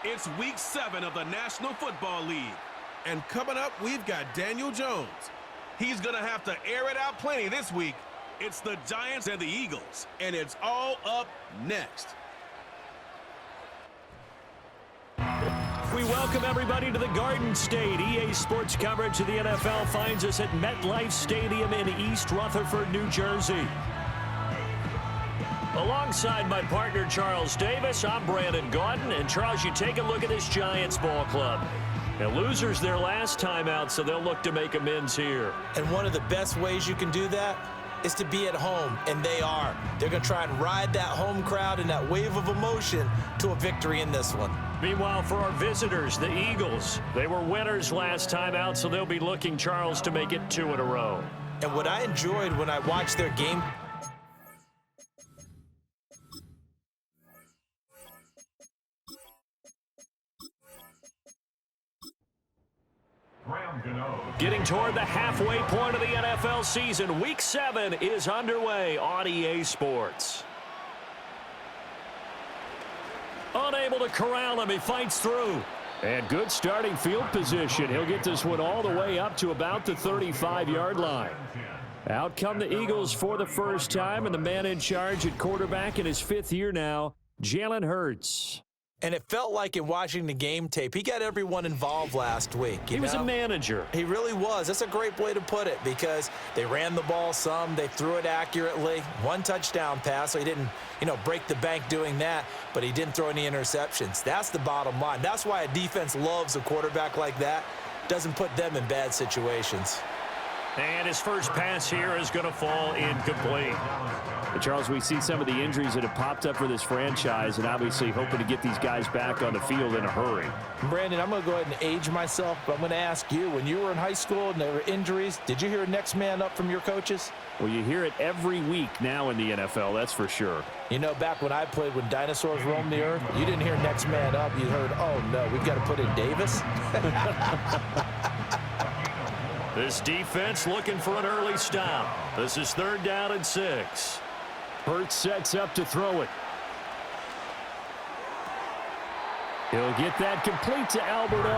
It's Week 7 of the National Football League. And coming up, we've got Daniel Jones. He's going to have to air it out plenty this week. It's the Giants and the Eagles. And it's all up next. We welcome everybody to the Garden State. EA Sports coverage of the NFL finds us at MetLife Stadium in East Rutherford, New Jersey. Alongside my partner, Charles Davis, I'm Brandon Gaudin. And, Charles, you take a look at this Giants ball club. Now, losers their last time out, so they'll look to make amends here. And one of the best ways you can do that is to be at home, and they are. They're going to try and ride that home crowd and that wave of emotion to a victory in this one. Meanwhile, for our visitors, the Eagles, they were winners last time out, so they'll be looking, Charles, to make it 2 in a row. And what I enjoyed when I watched their game... Getting toward the halfway point of the NFL season, Week 7 is underway on EA Sports. Unable to corral him, he fights through. And good starting field position. He'll get this one all the way up to about the 35-yard line. Out come the Eagles for the first time, and the man in charge at quarterback in his 5th year now, Jalen Hurts. And it felt like in watching the game tape, he got everyone involved last week. He was a manager. He really was. That's a great way to put it because they ran the ball some, they threw it accurately. 1 touchdown pass, so he didn't, break the bank doing that, but he didn't throw any interceptions. That's the bottom line. That's why a defense loves a quarterback like that. Doesn't put them in bad situations. And his first pass here is going to fall incomplete. But Charles, we see some of the injuries that have popped up for this franchise and obviously hoping to get these guys back on the field in a hurry. Brandon, I'm going to go ahead and age myself, but I'm going to ask you, when you were in high school and there were injuries, did you hear next man up from your coaches? Well, you hear it every week now in the NFL, that's for sure. Back when I played, when dinosaurs roamed the earth, you didn't hear next man up. You heard, oh, no, we've got to put in Davis. This defense looking for an early stop. This is 3rd down and 6. Hurts sets up to throw it. He'll get that complete to Alberto.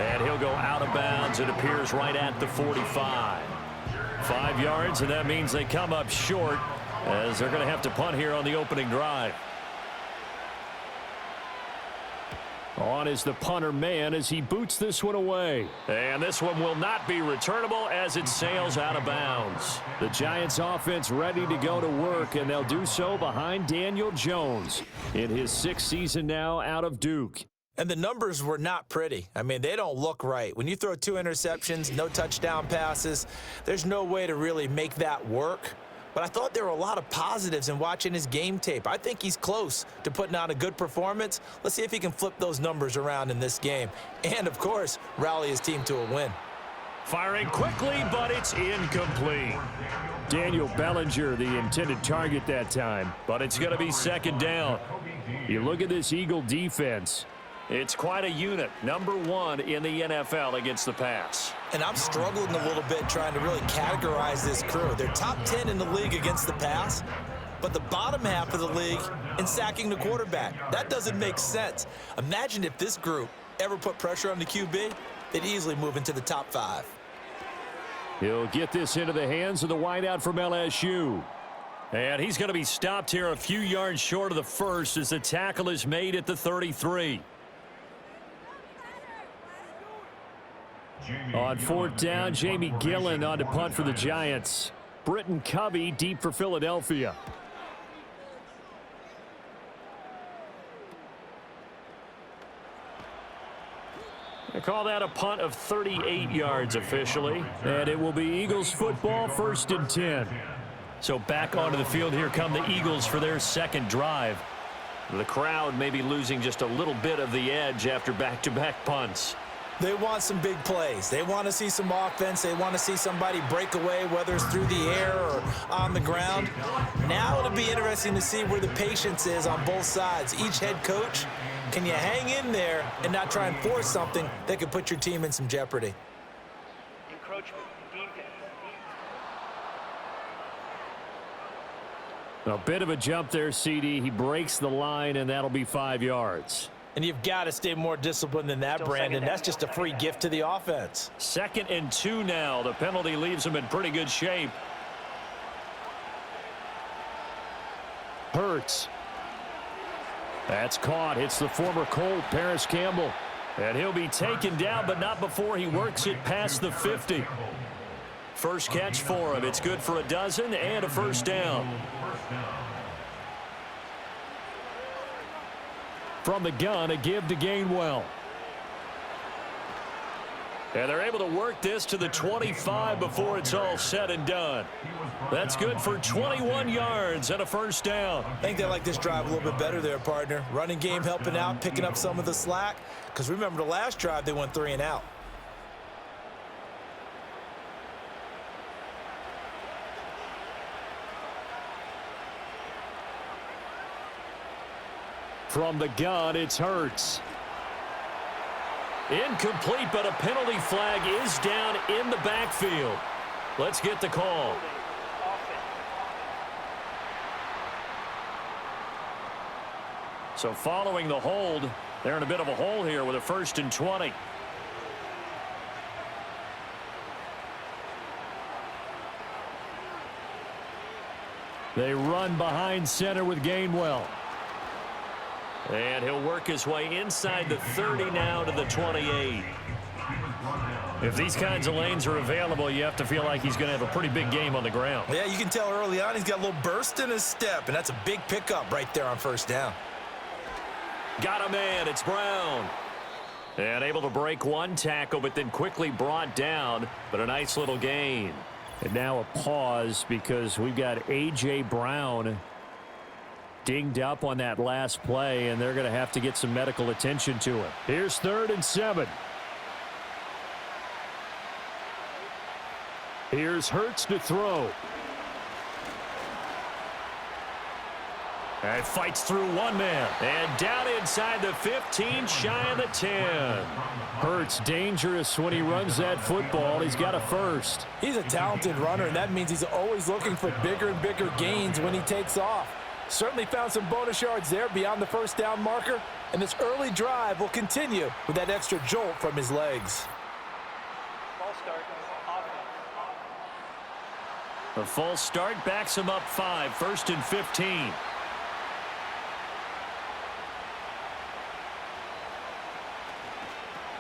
And he'll go out of bounds. It appears right at the 45. 5 yards, and that means they come up short as they're going to have to punt here on the opening drive. On is the punter man as he boots this one away. And this one will not be returnable as it sails out of bounds. The Giants offense ready to go to work, and they'll do so behind Daniel Jones in his 6th season now out of Duke. And the numbers were not pretty. I mean, they don't look right. When you throw 2 interceptions, no touchdown passes, there's no way to really make that work. But I thought there were a lot of positives in watching his game tape. I think he's close to putting out a good performance. Let's see if he can flip those numbers around in this game. And, of course, rally his team to a win. Firing quickly, but it's incomplete. Daniel Bellinger, the intended target that time. But it's going to be 2nd down. You look at this Eagle defense. It's quite a unit. Number 1 in the NFL against the pass. And I'm struggling a little bit trying to really categorize this crew. They're top 10 in the league against the pass, but the bottom half of the league in sacking the quarterback. That doesn't make sense. Imagine if this group ever put pressure on the QB, they'd easily move into the top 5. He'll get this into the hands of the wideout from LSU. And he's going to be stopped here a few yards short of the first as the tackle is made at the 33. On 4th down, Jamie Gillen on to punt for the Giants. Britton Covey deep for Philadelphia. They call that a punt of 38 yards officially. And it will be Eagles football, 1st and 10. So back onto the field here come the Eagles for their 2nd drive. The crowd may be losing just a little bit of the edge after back-to-back punts. They want some big plays. They want to see some offense. They want to see somebody break away, whether it's through the air or on the ground. Now it'll be interesting to see where the patience is on both sides. Each head coach, can you hang in there and not try and force something that could put your team in some jeopardy? Encroachment, defense. A bit of a jump there, CD. He breaks the line, and that'll be 5 yards. And you've got to stay more disciplined than that, Brandon. That's just a free gift to the offense. 2nd and 2 now. The penalty leaves them in pretty good shape. Hurts. That's caught. Hits the former Colt, Paris Campbell. And he'll be taken down, but not before he works it past the 50. First catch for him. It's good for a dozen and a first down. From the gun, a give to Gainwell. And they're able to work this to the 25 before it's all said and done. That's good for 21 yards and a first down. I think they like this drive a little bit better there, partner. Running game helping out, picking up some of the slack. Because remember the last drive, they went 3 and out. From the gun, it's Hurts. Incomplete, but a penalty flag is down in the backfield. Let's get the call. So following the hold, they're in a bit of a hole here with a 1st and 20. They run behind center with Gainwell. And he'll work his way inside the 30 now to the 28. If these kinds of lanes are available, you have to feel like he's going to have a pretty big game on the ground. Yeah, you can tell early on he's got a little burst in his step, and that's a big pickup right there on first down. Got a man. It's Brown. And able to break one tackle, but then quickly brought down. But a nice little gain. And now a pause because we've got A.J. Brown dinged up on that last play, and they're going to have to get some medical attention to him. Here's 3rd and 7. Here's Hurts to throw. And fights through one man. And down inside the 15, shy of the 10. Hurts dangerous when he runs that football. He's got a first. He's a talented runner, and that means he's always looking for bigger and bigger gains when he takes off. Certainly found some bonus yards there beyond the first down marker, and this early drive will continue with that extra jolt from his legs. False start. The false start backs him up 5, 1st and 15.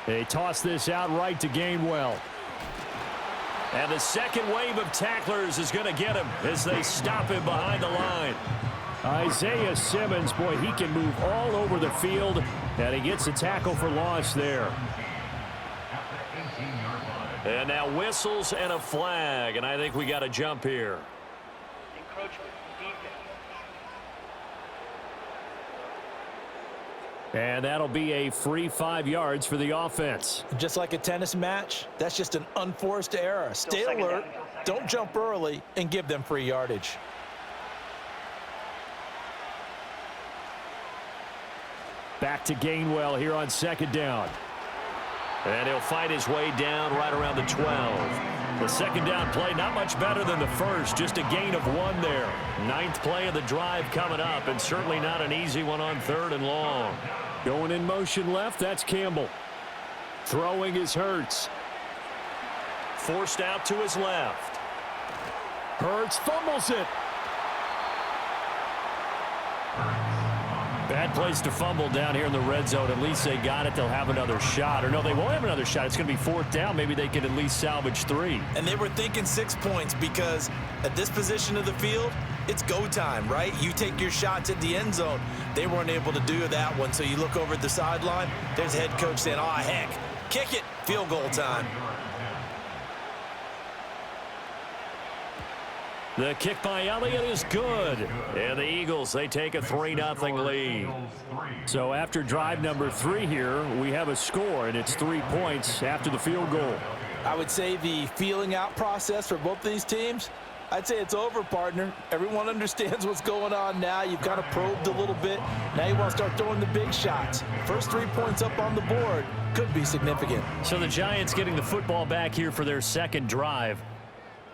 They toss this out right to Gainwell. And the second wave of tacklers is going to get him as they stop him behind the line. Isaiah Simmons, boy, he can move all over the field, and he gets a tackle for loss there. And now whistles and a flag, and I think we got a jump here. Encroachment. Defense. And that'll be a free 5 yards for the offense. Just like a tennis match, that's just an unforced error. Stay alert, don't jump early, and give them free yardage. Back to Gainwell here on 2nd down. And he'll fight his way down right around the 12. The 2nd down play, not much better than the first, just a gain of 1 there. 9th play of the drive coming up, and certainly not an easy one on 3rd and long. Going in motion left, that's Campbell. Throwing is Hurts. Forced out to his left. Hurts fumbles it. Bad place to fumble down here in the red zone. At least they got it. They'll have another shot. Or no, they won't have another shot. It's going to be 4th down. Maybe they can at least salvage 3. And they were thinking 6 points because at this position of the field, it's go time, right? You take your shots at the end zone. They weren't able to do that one. So you look over at the sideline. There's the head coach saying, "Oh, heck, kick it. Field goal time." The kick by Elliott is good. And the Eagles, they take a 3-0 lead. So after drive number 3 here, we have a score, and it's 3 points after the field goal. I would say the feeling out process for both these teams, I'd say it's over, partner. Everyone understands what's going on now. You've kind of probed a little bit. Now you want to start throwing the big shots. First 3 points up on the board could be significant. So the Giants getting the football back here for their 2nd drive.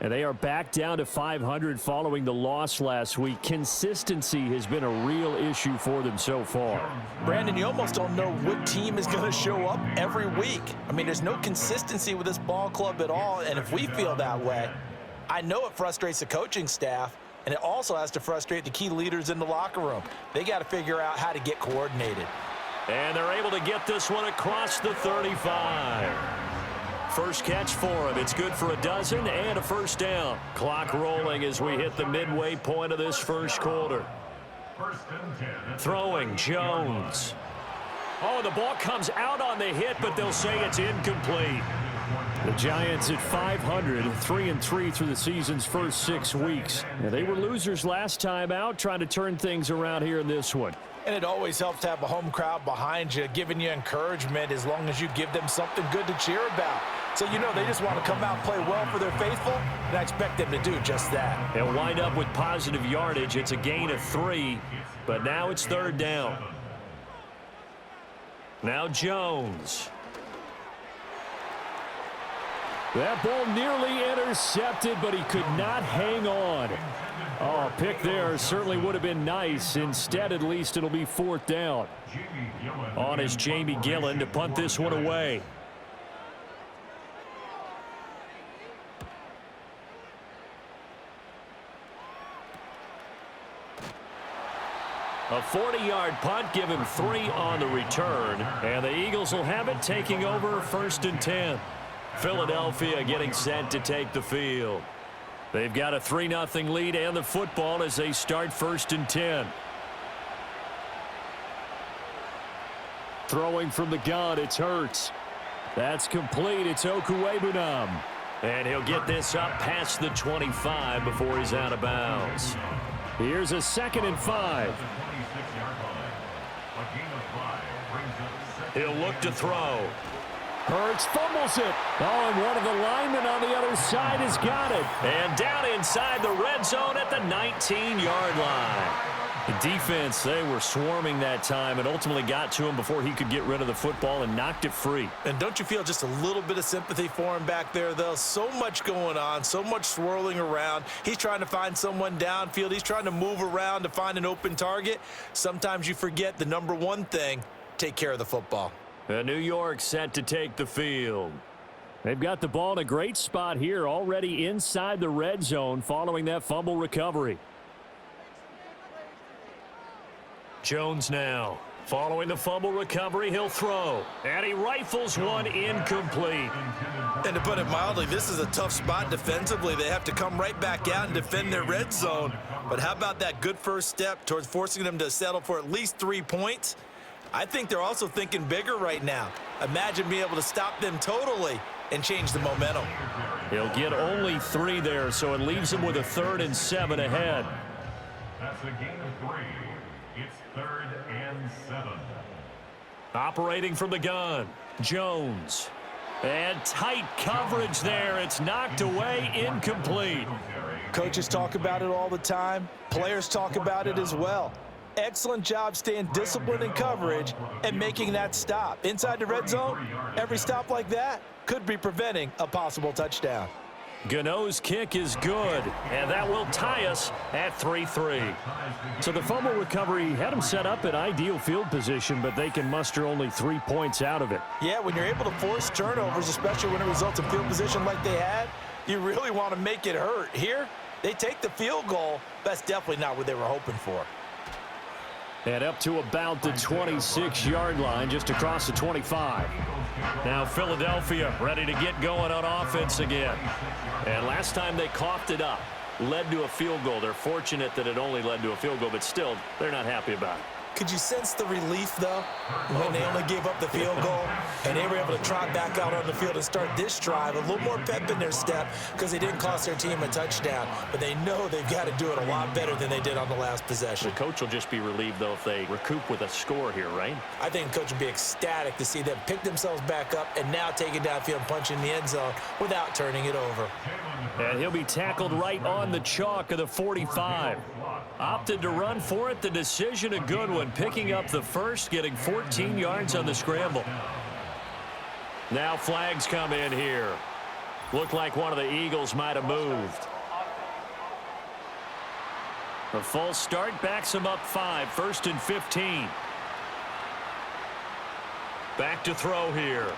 And they are back down to 500 following the loss last week. Consistency has been a real issue for them so far. Brandon, you almost don't know what team is going to show up every week. I mean, there's no consistency with this ball club at all, and if we feel that way, I know it frustrates the coaching staff, and it also has to frustrate the key leaders in the locker room. They got to figure out how to get coordinated. And they're able to get this one across the 35. First catch for him. It's good for a dozen and a first down. Clock rolling as we hit the midway point of this first quarter. Throwing Jones. Oh, the ball comes out on the hit, but they'll say it's incomplete. The Giants at 500, 3-3 through the season's first 6 weeks. Now, they were losers last time out, trying to turn things around here in this one. And it always helps to have a home crowd behind you, giving you encouragement as long as you give them something good to cheer about. So, you know, they just want to come out and play well for their faithful, and I expect them to do just that. They'll wind up with positive yardage. It's a gain of 3, but now it's third down. Now Jones. That ball nearly intercepted, but he could not hang on. Oh, pick there certainly would have been nice. Instead, at least, it'll be fourth down. On is Jamie Gillen to punt this one away. A 40-yard punt, give him 3 on the return. And the Eagles will have it, taking over first and 10. Philadelphia getting set to take the field. They've got a 3-0 lead and the football as they start first and 10. Throwing from the gun, it's Hurts. That's complete. It's Okuwebunam. And he'll get this up past the 25 before he's out of bounds. Here's a 2nd and 5. He'll look to throw. Hurts fumbles it. Oh, and one of the linemen on the other side has got it. And down inside the red zone at the 19-yard line. The defense, they were swarming that time and ultimately got to him before he could get rid of the football and knocked it free. And don't you feel just a little bit of sympathy for him back there, though? So much going on, so much swirling around. He's trying to find someone downfield. He's trying to move around to find an open target. Sometimes you forget the number one thing, take care of the football. New York set to take the field. They've got the ball in a great spot here, already inside the red zone following that fumble recovery. Jones now. Following the fumble recovery, he'll throw. And he rifles one incomplete. And to put it mildly, this is a tough spot defensively. They have to come right back out and defend their red zone. But how about that good first step towards forcing them to settle for at least 3 points? I think they're also thinking bigger right now. Imagine being able to stop them totally and change the momentum. He'll get only 3 there, so it leaves him with a 3rd and 7 ahead. That's a gain of 3. It's 3rd and 7. Operating from the gun, Jones. And tight coverage there. It's knocked away, incomplete. Coaches talk about it all the time. Players talk about it as well. Excellent job staying disciplined in coverage and making that stop. Inside the red zone, every stop like that could be preventing a possible touchdown. Gano's kick is good, and that will tie us at 3-3. So the fumble recovery had them set up in ideal field position, but they can muster only 3 points out of it. Yeah, when you're able to force turnovers, especially when it results in field position like they had, you really want to make it hurt. Here, they take the field goal. That's definitely not what they were hoping for. And up to about the 26-yard line, just across the 25. Now Philadelphia ready to get going on offense again. And last time they coughed it up, led to a field goal. They're fortunate that it only led to a field goal, but still, they're not happy about it. Could you sense the relief, though, when they only gave up the field goal and they were able to trot back out on the field and start this drive? A little more pep in their step because they didn't cost their team a touchdown, but they know they've got to do it a lot better than they did on the last possession. The coach will just be relieved, though, if they recoup with a score here, right? I think the coach would be ecstatic to see them pick themselves back up and now take it downfield and punch in the end zone without turning it over. And he'll be tackled right on the chalk of the 45. Opted to run for it. The decision a good one. Picking up the first, getting 14 yards on the scramble. Now flags come in here. Looked like one of the Eagles might have moved. The false start backs him up 5, 1st and 15. Back to throw here.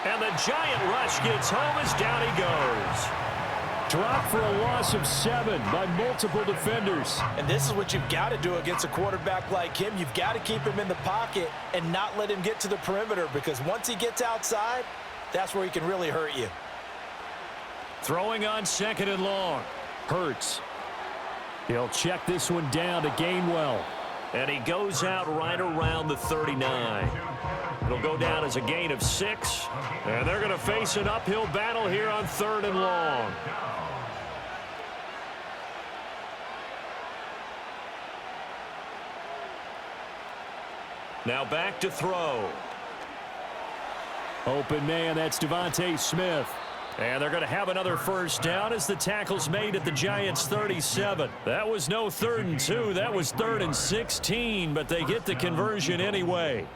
And the giant rush gets home as down he goes. Dropped for a loss of 7 by multiple defenders. And this is what you've got to do against a quarterback like him. You've got to keep him in the pocket and not let him get to the perimeter, because once he gets outside, that's where he can really hurt you. Throwing on 2nd and long. Hurts. He'll check this one down to Gainwell. And he goes out right around the 39. It'll go down as a gain of 6. And they're going to face an uphill battle here on 3rd and long. Now back to throw. Open man, that's Devontae Smith. And they're going to have another first down as the tackle's made at the Giants' 37. That was no 3rd and 2. That was 3rd and 16, but they get the conversion anyway.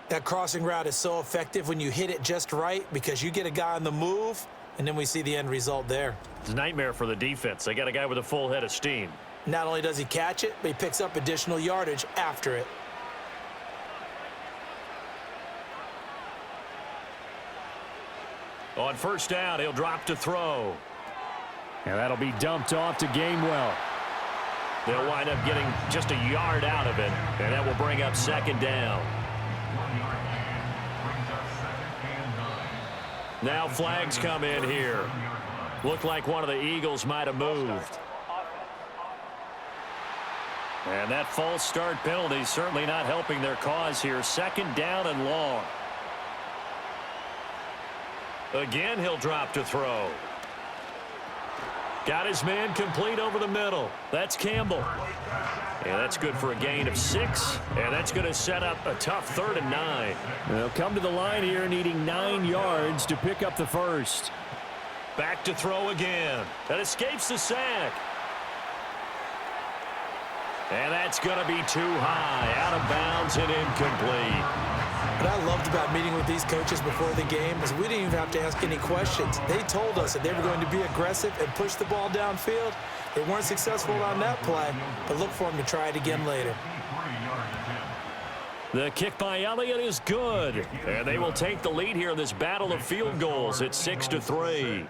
That crossing route is so effective when you hit it just right, because you get a guy on the move, and then we see the end result there. It's a nightmare for the defense. They got a guy with a full head of steam. Not only does he catch it, but he picks up additional yardage after it. On first down, he'll drop to throw. And that'll be dumped off to Gainwell. They'll wind up getting just a yard out of it, and that will bring up 2nd down. Now flags come in here. Looked like one of the Eagles might have moved. And that false start penalty certainly not helping their cause here. 2nd down and long. Again, he'll drop to throw. Got his man complete over the middle. That's Campbell. And that's good for a gain of 6. And that's going to set up a tough 3rd and 9. They'll come to the line here needing 9 yards to pick up the first. Back to throw again. That escapes the sack. And that's going to be too high. Out of bounds and incomplete. What I loved about meeting with these coaches before the game is we didn't even have to ask any questions. They told us that they were going to be aggressive and push the ball downfield. They weren't successful on that play, but look for them to try it again later. The kick by Elliott is good. And they will take the lead here in this battle of field goals at 6-3.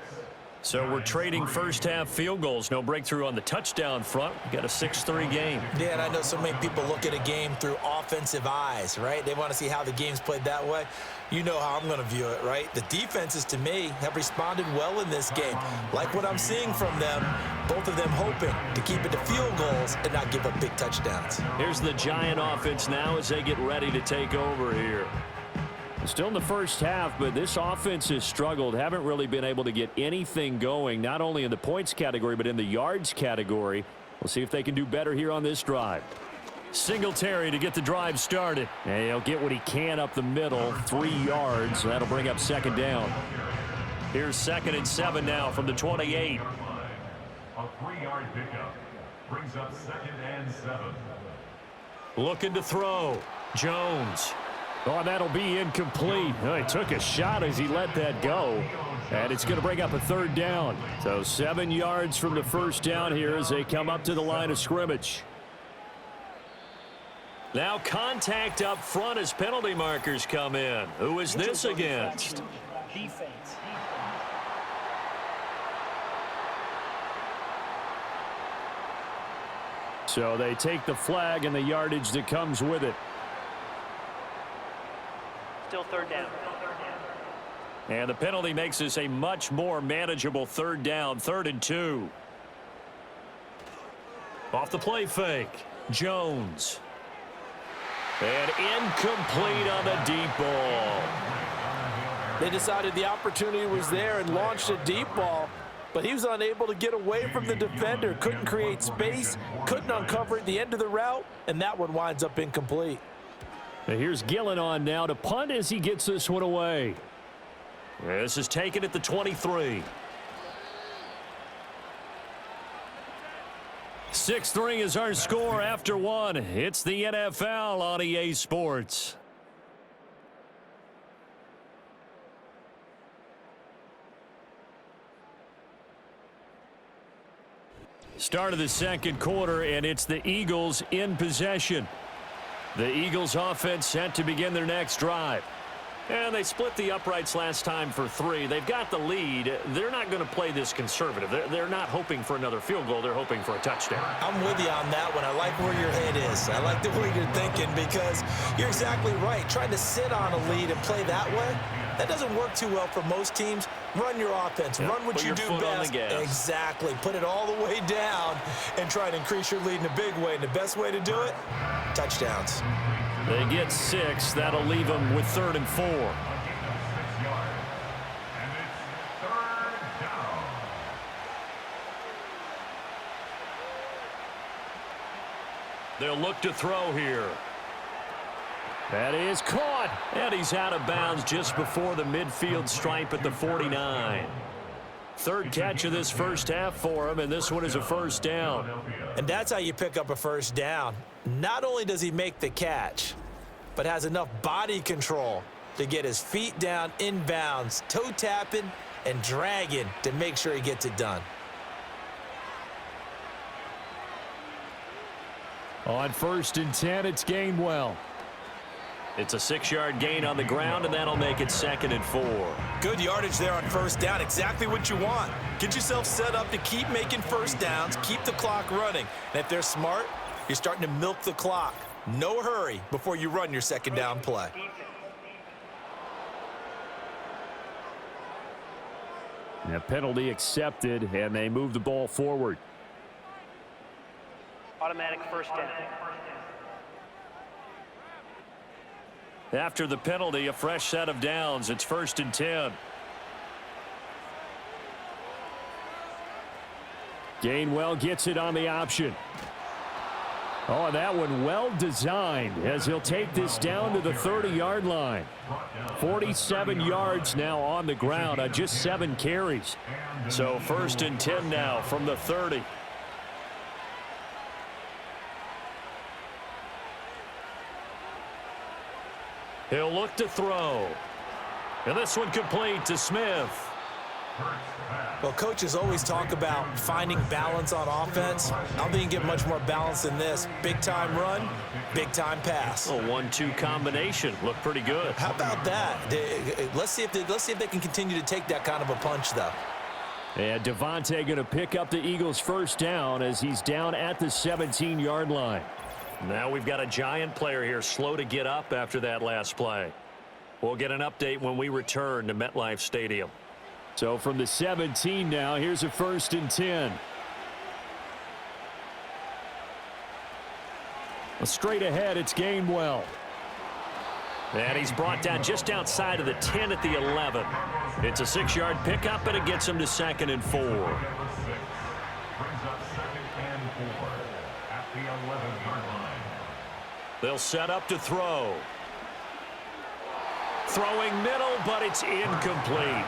So we're trading first half field goals. No breakthrough on the touchdown front. We've got a 6-3 game. Yeah, and I know so many people look at a game through offensive eyes, right? They want to see how the game's played that way. You know how I'm going to view it, right? The defenses, to me, have responded well in this game. Like what I'm seeing from them, both of them hoping to keep it to field goals and not give up big touchdowns. Here's the Giant offense now as they get ready to take over here. Still in the first half, but this offense has struggled. Haven't really been able to get anything going, not only in the points category, but in the yards category. We'll see if they can do better here on this drive. Singletary to get the drive started. And he'll get what he can up the middle, 3 yards. That'll bring up 2nd down. Here's 2nd and 7 now from the 28. A 3-yard pickup brings up 2nd and 7. Looking to throw. Jones. Oh, that'll be incomplete. Oh, he took a shot as he let that go. And it's going to bring up a 3rd down. So 7 yards from the first down here as they come up to the line of scrimmage. Now contact up front as penalty markers come in. Who is this against? Defense. So they take the flag and the yardage that comes with it. Still 3rd down. And the penalty makes this a much more manageable 3rd down, 3rd and 2. Off the play fake. Jones. And incomplete on the deep ball. They decided the opportunity was there and launched a deep ball, but he was unable to get away from the defender. Couldn't create space, couldn't uncover at the end of the route, and that one winds up incomplete. Now here's Gillen on now to punt as he gets this one away. This is taken at the 23. 6-3 is our score after 1. It's the NFL on EA Sports. Start of the second quarter, and it's the Eagles in possession. The Eagles offense set to begin their next drive. And they split the uprights last time for 3. They've got the lead. They're not going to play this conservative. They're not hoping for another field goal. They're hoping for a touchdown. I'm with you on that one. I like where your head is. I like the way you're thinking because you're exactly right. Trying to sit on a lead and play that way, that doesn't work too well for most teams. Run your offense. Yep. Run what Put you your do foot best. on the gas. Exactly. Put it all the way down and try to increase your lead in a big way. And the best way to do it, touchdowns. They get 6. That'll leave them with 3rd and 4. They'll look to throw here. That is caught. And he's out of bounds just before the midfield stripe at the 49. 3rd catch of this first half for him, and this one is a first down. And that's how you pick up a first down. Not only does he make the catch, but has enough body control to get his feet down inbounds, toe tapping and dragging to make sure he gets it done. On 1st and 10, it's Gainwell. It's a 6-yard gain on the ground, and that'll make it 2nd and 4. Good yardage there on first down. Exactly what you want. Get yourself set up to keep making first downs, keep the clock running. And if they're smart, you're starting to milk the clock. No hurry before you run your second down play. A penalty accepted, and they move the ball forward. Automatic first down. After the penalty, a fresh set of downs. It's 1st and 10. Gainwell gets it on the option. Oh, that one well designed as he'll take this down to the 30-yard line. 47 yards now on the ground on just 7 carries. So 1st and 10 now from the 30. He'll look to throw. And this one complete to Smith. Well, coaches always talk about finding balance on offense. I don't think you can get much more balance than this. Big-time run, big-time pass. A 1-2 combination. Looked pretty good. How about that? Let's see if they can continue to take that kind of a punch, though. And Devontae going to pick up the Eagles' first down as he's down at the 17-yard line. Now we've got a giant player here slow to get up after that last play. We'll get an update when we return to MetLife Stadium. So from the 17 now, here's a 1st and 10. Straight ahead, it's Gainwell. And he's brought down just outside of the 10 at the 11. It's a 6-yard pickup, and it gets him to 2nd and 4. Brings up 2nd and 4 at the 11-yard line. They'll set up to throw. Throwing middle, but it's incomplete.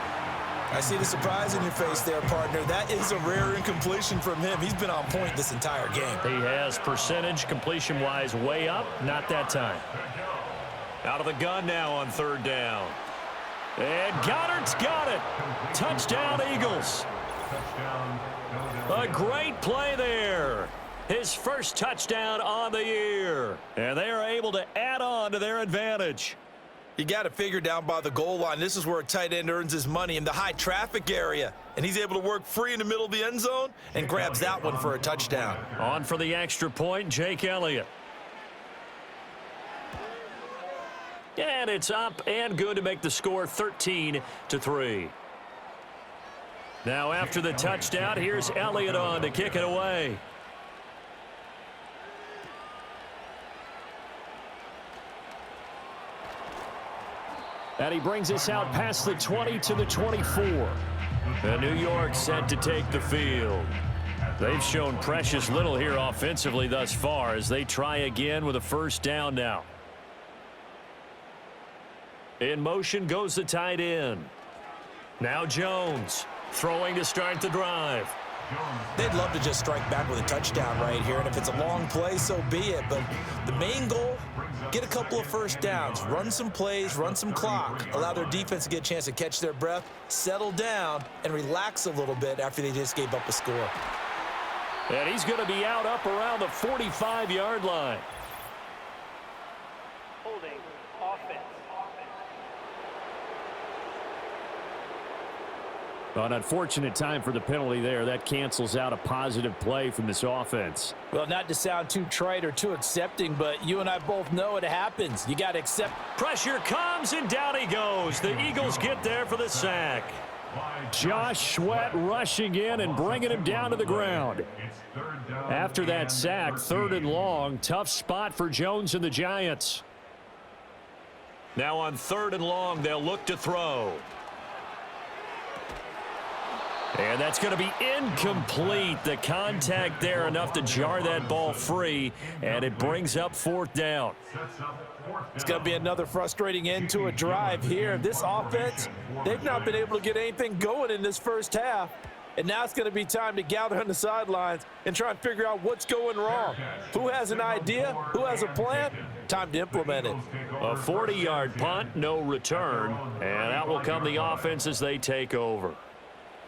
I see the surprise in your face there, partner. That is a rare incompletion from him. He's been on point this entire game. He has percentage completion-wise way up. Not that time. Out of the gun now on 3rd down. And Goddard's got it. Touchdown, Eagles. A great play there. His first touchdown on the year. And they are able to add on to their advantage. You got to figure down by the goal line. This is where a tight end earns his money, in the high traffic area. And he's able to work free in the middle of the end zone and grabs that one for a touchdown. On for the extra point, Jake Elliott. And it's up and good to make the score 13-3. Now after the touchdown, here's Elliott on to kick it away. And he brings us out past the 20 to the 24. And New York set to take the field. They've shown precious little here offensively thus far as they try again with a first down now. In motion goes the tight end. Now Jones throwing to start the drive. They'd love to just strike back with a touchdown right here, and if it's a long play, so be it. But the main goal, get a couple of first downs, run some plays, run some clock, allow their defense to get a chance to catch their breath, settle down, and relax a little bit after they just gave up a score. And he's going to be out up around the 45-yard line. Holding. Offense. An unfortunate time for the penalty there. That cancels out a positive play from this offense. Well, not to sound too trite or too accepting, but you and I both know it happens. You got to accept. Pressure comes, and down he goes. The Eagles get there for the sack. Josh Sweat rushing in and bringing him down to the ground. After that sack, 3rd and long, tough spot for Jones and the Giants. Now on 3rd and long, they'll look to throw. And that's going to be incomplete. The contact there enough to jar that ball free, and it brings up 4th down. It's going to be another frustrating end to a drive here. This offense, they've not been able to get anything going in this first half. And now it's going to be time to gather on the sidelines and try and figure out what's going wrong. Who has an idea? Who has a plan? Time to implement it. A 40-yard punt, no return, and out will come the offense as they take over.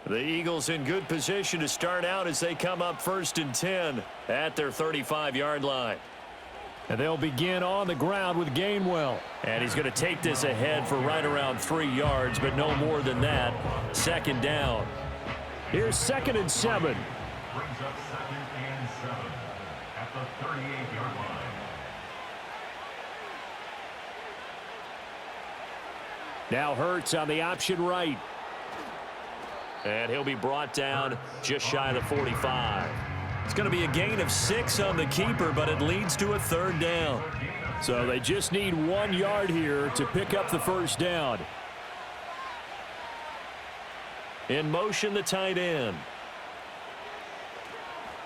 The Eagles in good position to start out as they come up 1st and 10 at their 35-yard line. And they'll begin on the ground with Gainwell. And he's going to take this ahead for right around 3 yards, but no more than that. 2nd down. Here's 2nd and 7. Brings up 2nd and 7 at the 38-yard line. Now Hurts on the option right. And he'll be brought down just shy of the 45. It's going to be a gain of 6 on the keeper, but it leads to a 3rd down. So they just need 1 yard here to pick up the 1st down. In motion, the tight end.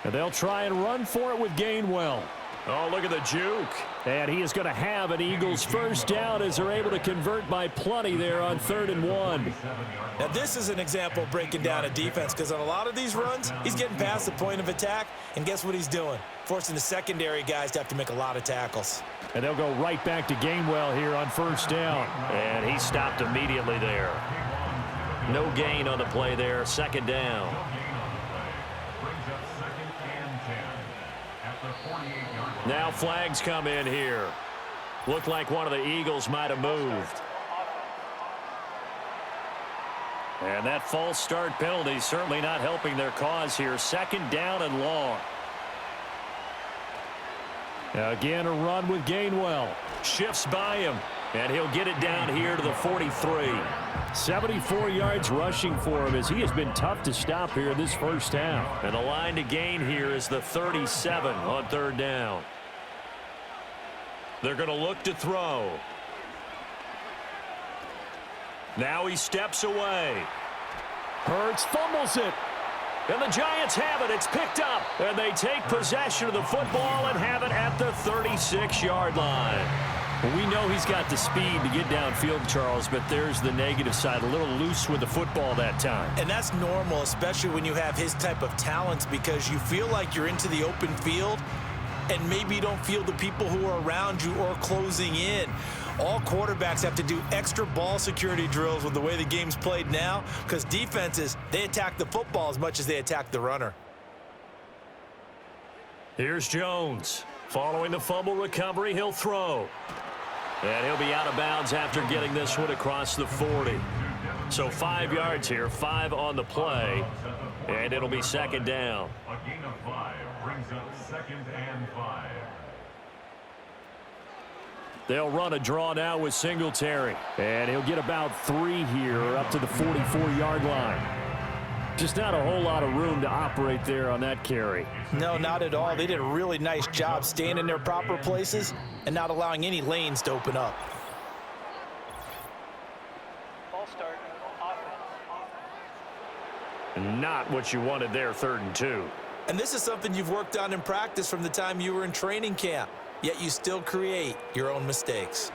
And they'll try and run for it with Gainwell. Oh, look at the juke. And he is going to have an Eagles 1st down as they're able to convert by plenty there on 3rd and 1. Now, this is an example of breaking down a defense, because on a lot of these runs, he's getting past the point of attack, and guess what he's doing? Forcing the secondary guys to have to make a lot of tackles. And they'll go right back to Gainwell here on 1st down. And he stopped immediately there. No gain on the play there, 2nd down. Now flags come in here. Looked like one of the Eagles might have moved. And that false start penalty certainly not helping their cause here. 2nd down and long. Again, a run with Gainwell. Shifts by him, and he'll get it down here to the 43. 74 yards rushing for him as he has been tough to stop here in this first half. And the line to gain here is the 37 on 3rd down. They're going to look to throw. Now he steps away. Hurts fumbles it. And the Giants have it. It's picked up. And they take possession of the football and have it at the 36-yard line. Well, we know he's got the speed to get downfield, Charles, but there's the negative side. A little loose with the football that time. And that's normal, especially when you have his type of talents, because you feel like you're into the open field and maybe you don't feel the people who are around you or closing in. All quarterbacks have to do extra ball security drills with the way the game's played now, because defenses, they attack the football as much as they attack the runner. Here's Jones. Following the fumble recovery, he'll throw. And he'll be out of bounds after getting this one across the 40. So 5 yards here, 5 on the play, and it'll be 2nd down. A gain of 5 brings up 2nd and 5. They'll run a draw now with Singletary. And he'll get about 3 here up to the 44-yard line. Just not a whole lot of room to operate there on that carry. No, not at all. They did a really nice job staying in their proper places and not allowing any lanes to open up. Ball start. Offense. Not what you wanted there, 3rd and 2. And this is something you've worked on in practice from the time you were in training camp, yet you still create your own mistakes.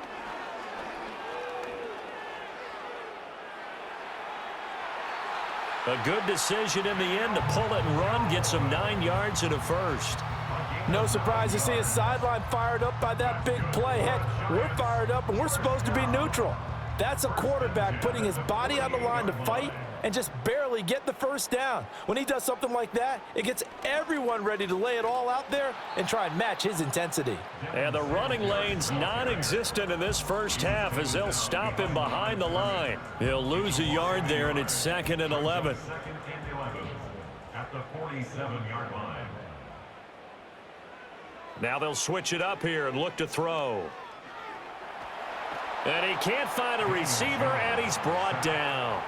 A good decision in the end to pull it and run, get some 9 yards and a 1st. No surprise to see his sideline fired up by that big play. Heck, we're fired up and we're supposed to be neutral. That's a quarterback putting his body on the line to fight and just barely get the first down. When he does something like that, it gets everyone ready to lay it all out there and try and match his intensity. And the running lane's non-existent in this first half as they'll stop him behind the line. He'll lose a yard there, and it's 2nd and 11. Second and 11 at the 47-yard line. Now they'll switch it up here and look to throw. And he can't find a receiver, and he's brought down.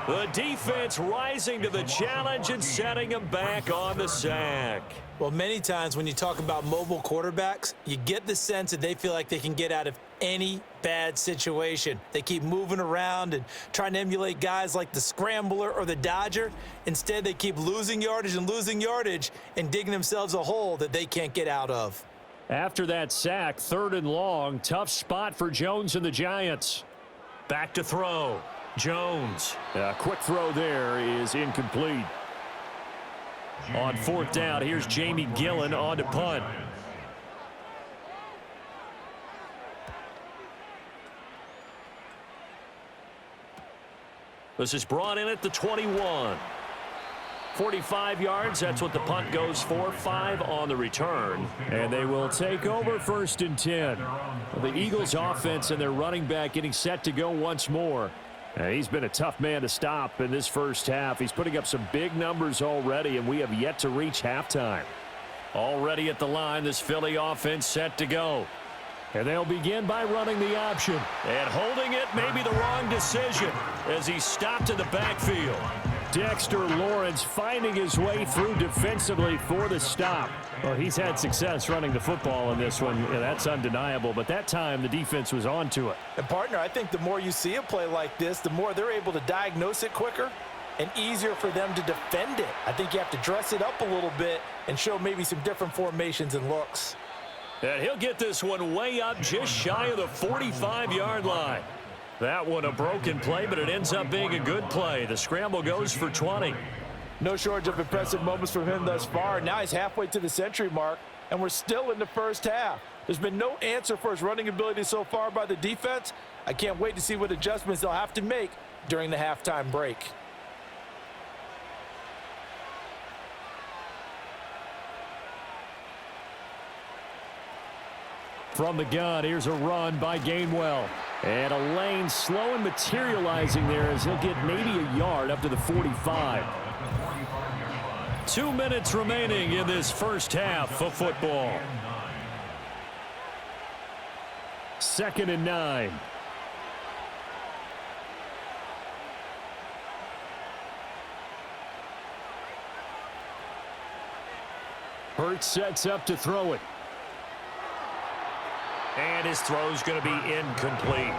The defense rising to the challenge and setting him back on the sack. Well, many times when you talk about mobile quarterbacks, you get the sense that they feel like they can get out of any bad situation. They keep moving around and trying to emulate guys like the Scrambler or the Dodger. Instead, they keep losing yardage and digging themselves a hole that they can't get out of. After that sack, 3rd and long, tough spot for Jones and the Giants. Back to throw. Jones. A quick throw there is incomplete. On 4th down, here's Jamie Gillen on to punt. This is brought in at the 21. 45 yards, that's what the punt goes for. 5 on the return. And they will take over 1st and 10. The Eagles offense and their running back getting set to go once more. He's been a tough man to stop in this first half. He's putting up some big numbers already, and we have yet to reach halftime. Already at the line, this Philly offense set to go. And they'll begin by running the option. And holding it may be the wrong decision as he stopped in the backfield. Dexter Lawrence finding his way through defensively for the stop. Well, he's had success running the football in this one. Yeah, that's undeniable. But that time, the defense was on to it. And, partner, I think the more you see a play like this, the more they're able to diagnose it quicker and easier for them to defend it. I think you have to dress it up a little bit and show maybe some different formations and looks. And he'll get this one way up just shy of the 45-yard line. That one a broken play, but it ends up being a good play. The scramble goes for 20. No shortage of impressive moments from him thus far. Now he's halfway to the century mark, and we're still in the first half. There's been no answer for his running ability so far by the defense. I can't wait to see what adjustments they'll have to make during the halftime break. From the gun, here's a run by Gainwell. And a lane slow and materializing there as he'll get maybe a yard up to the 45. 2 minutes remaining in this first half of football. 2nd and 9. Hurts sets up to throw it. And his throw's going to be incomplete.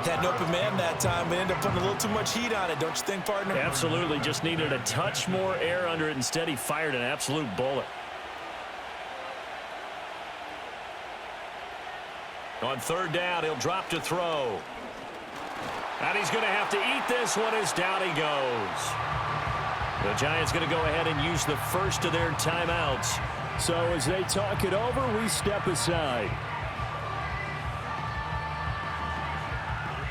Had an open man that time, but ended up putting a little too much heat on it, don't you think, partner? Absolutely. Just needed a touch more air under it. Instead, he fired an absolute bullet. On 3rd down, he'll drop to throw. And he's going to have to eat this one as down he goes. The Giants going to go ahead and use the first of their timeouts. So as they talk it over, we step aside.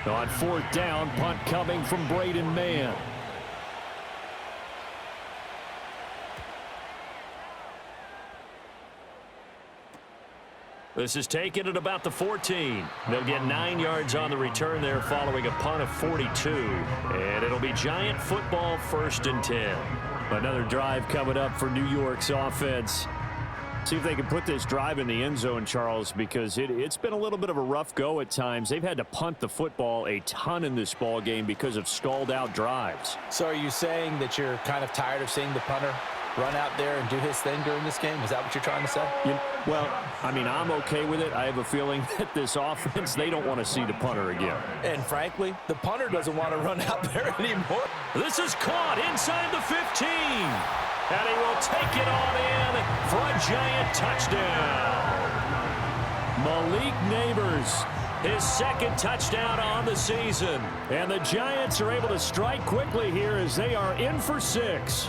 On 4th down, punt coming from Braden Mann. This is taken at about the 14. They'll get 9 yards on the return there following a punt of 42. And it'll be Giant football 1st and 10. Another drive coming up for New York's offense. See if they can put this drive in the end zone, Charles, because it's been a little bit of a rough go at times. They've had to punt the football a ton in this ball game because of stalled-out drives. So are you saying that you're kind of tired of seeing the punter run out there and do his thing during this game? Is that what you're trying to say? Well, I mean, I'm okay with it. I have a feeling that this offense, they don't want to see the punter again. And frankly, the punter doesn't want to run out there anymore. This is caught inside the 15. And he will take it on in for a Giant touchdown. Malik Neighbors, his 2nd touchdown on the season. And the Giants are able to strike quickly here as they are in for 6.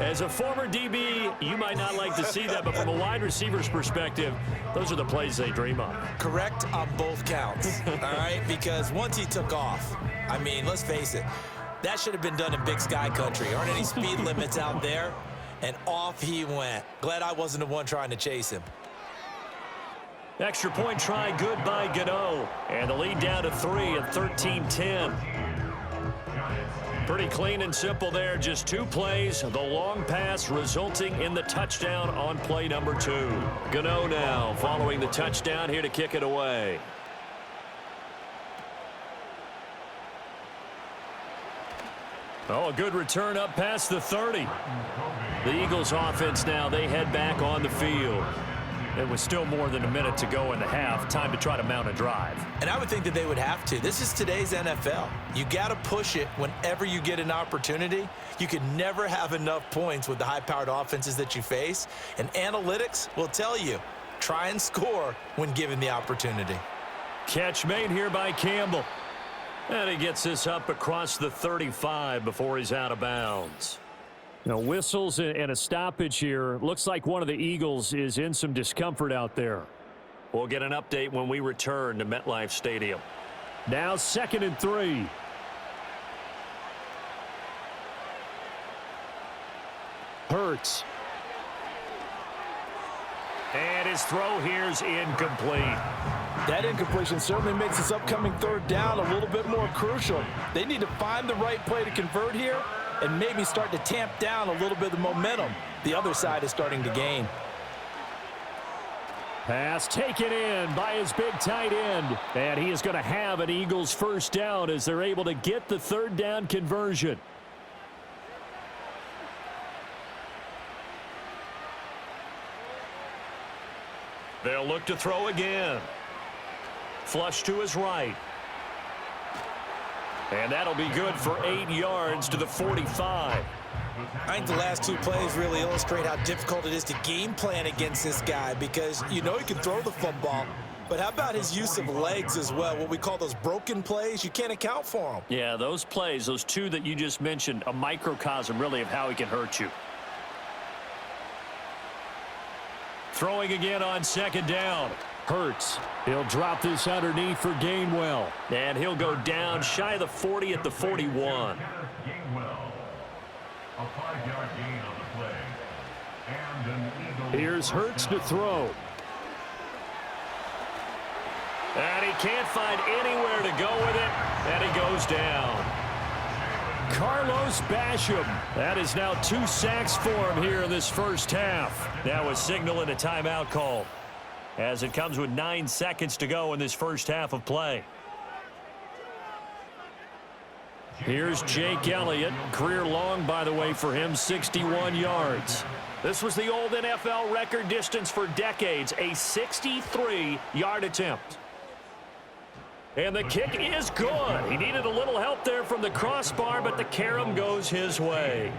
As a former DB, you might not like to see that, but from a wide receiver's perspective, those are the plays they dream of. Correct on both counts, all right? Because once he took off, I mean, let's face it, that should have been done in Big Sky Country. Aren't any speed limits out there? And off he went. Glad I wasn't the one trying to chase him. Extra point try good by Gano. And the lead down to 3 at 13-10. Pretty clean and simple there. Just 2 plays. The long pass resulting in the touchdown on play number 2. Gano now following the touchdown here to kick it away. Oh, a good return up past the 30. The Eagles offense now, they head back on the field. It was still more than a minute to go in the half. Time to try to mount a drive. And I would think that they would have to. This is today's NFL. You got to push it whenever you get an opportunity. You can never have enough points with the high-powered offenses that you face. And analytics will tell you, try and score when given the opportunity. Catch made here by Campbell. And he gets this up across the 35 before he's out of bounds. Now, whistles and a stoppage here. Looks like one of the Eagles is in some discomfort out there. We'll get an update when we return to MetLife Stadium. Now 2nd and 3. Hurts. And his throw here's incomplete. That incompletion certainly makes this upcoming 3rd down a little bit more crucial. They need to find the right play to convert here and maybe start to tamp down a little bit of the momentum the other side is starting to gain. Pass taken in by his big tight end. And he is going to have an Eagles 1st down as they're able to get the 3rd down conversion. They'll look to throw again. Flush to his right. And that'll be good for 8 yards to the 45. I think the last 2 plays really illustrate how difficult it is to game plan against this guy because you know he can throw the football, but how about his use of legs as well? What we call those broken plays, you can't account for them. Yeah, those plays, those 2 that you just mentioned, a microcosm really of how he can hurt you. Throwing again on 2nd down. Hurts. He'll drop this underneath for Gainwell. And he'll go down shy of the 40 at the 41. Gainwell. A 5-yard gain on the play. And an Eagle. Here's Hurts to throw. And he can't find anywhere to go with it. And he goes down. Carlos Basham. That is now 2 sacks for him here in this 1st half. That was signaling a timeout call as it comes with 9 seconds to go in this 1st half of play. Here's Jake Elliott. Career long, by the way, for him, 61 yards. This was the old NFL record distance for decades, a 63-yard attempt. And the kick is good. He needed a little help there from the crossbar, but the carom goes his way.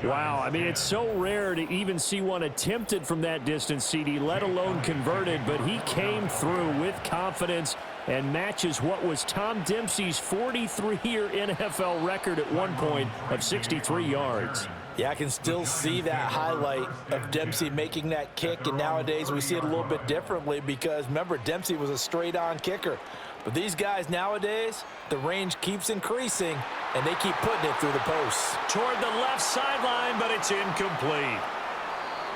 Wow, I mean, it's so rare to even see one attempted from that distance, CD, let alone converted, but he came through with confidence and matches what was Tom Dempsey's 43-year NFL record at one point of 63 yards. Yeah, I can still see that highlight of Dempsey making that kick, and nowadays we see it a little bit differently because, remember, Dempsey was a straight-on kicker. But these guys nowadays, the range keeps increasing, and they keep putting it through the posts. Toward the left sideline, but it's incomplete.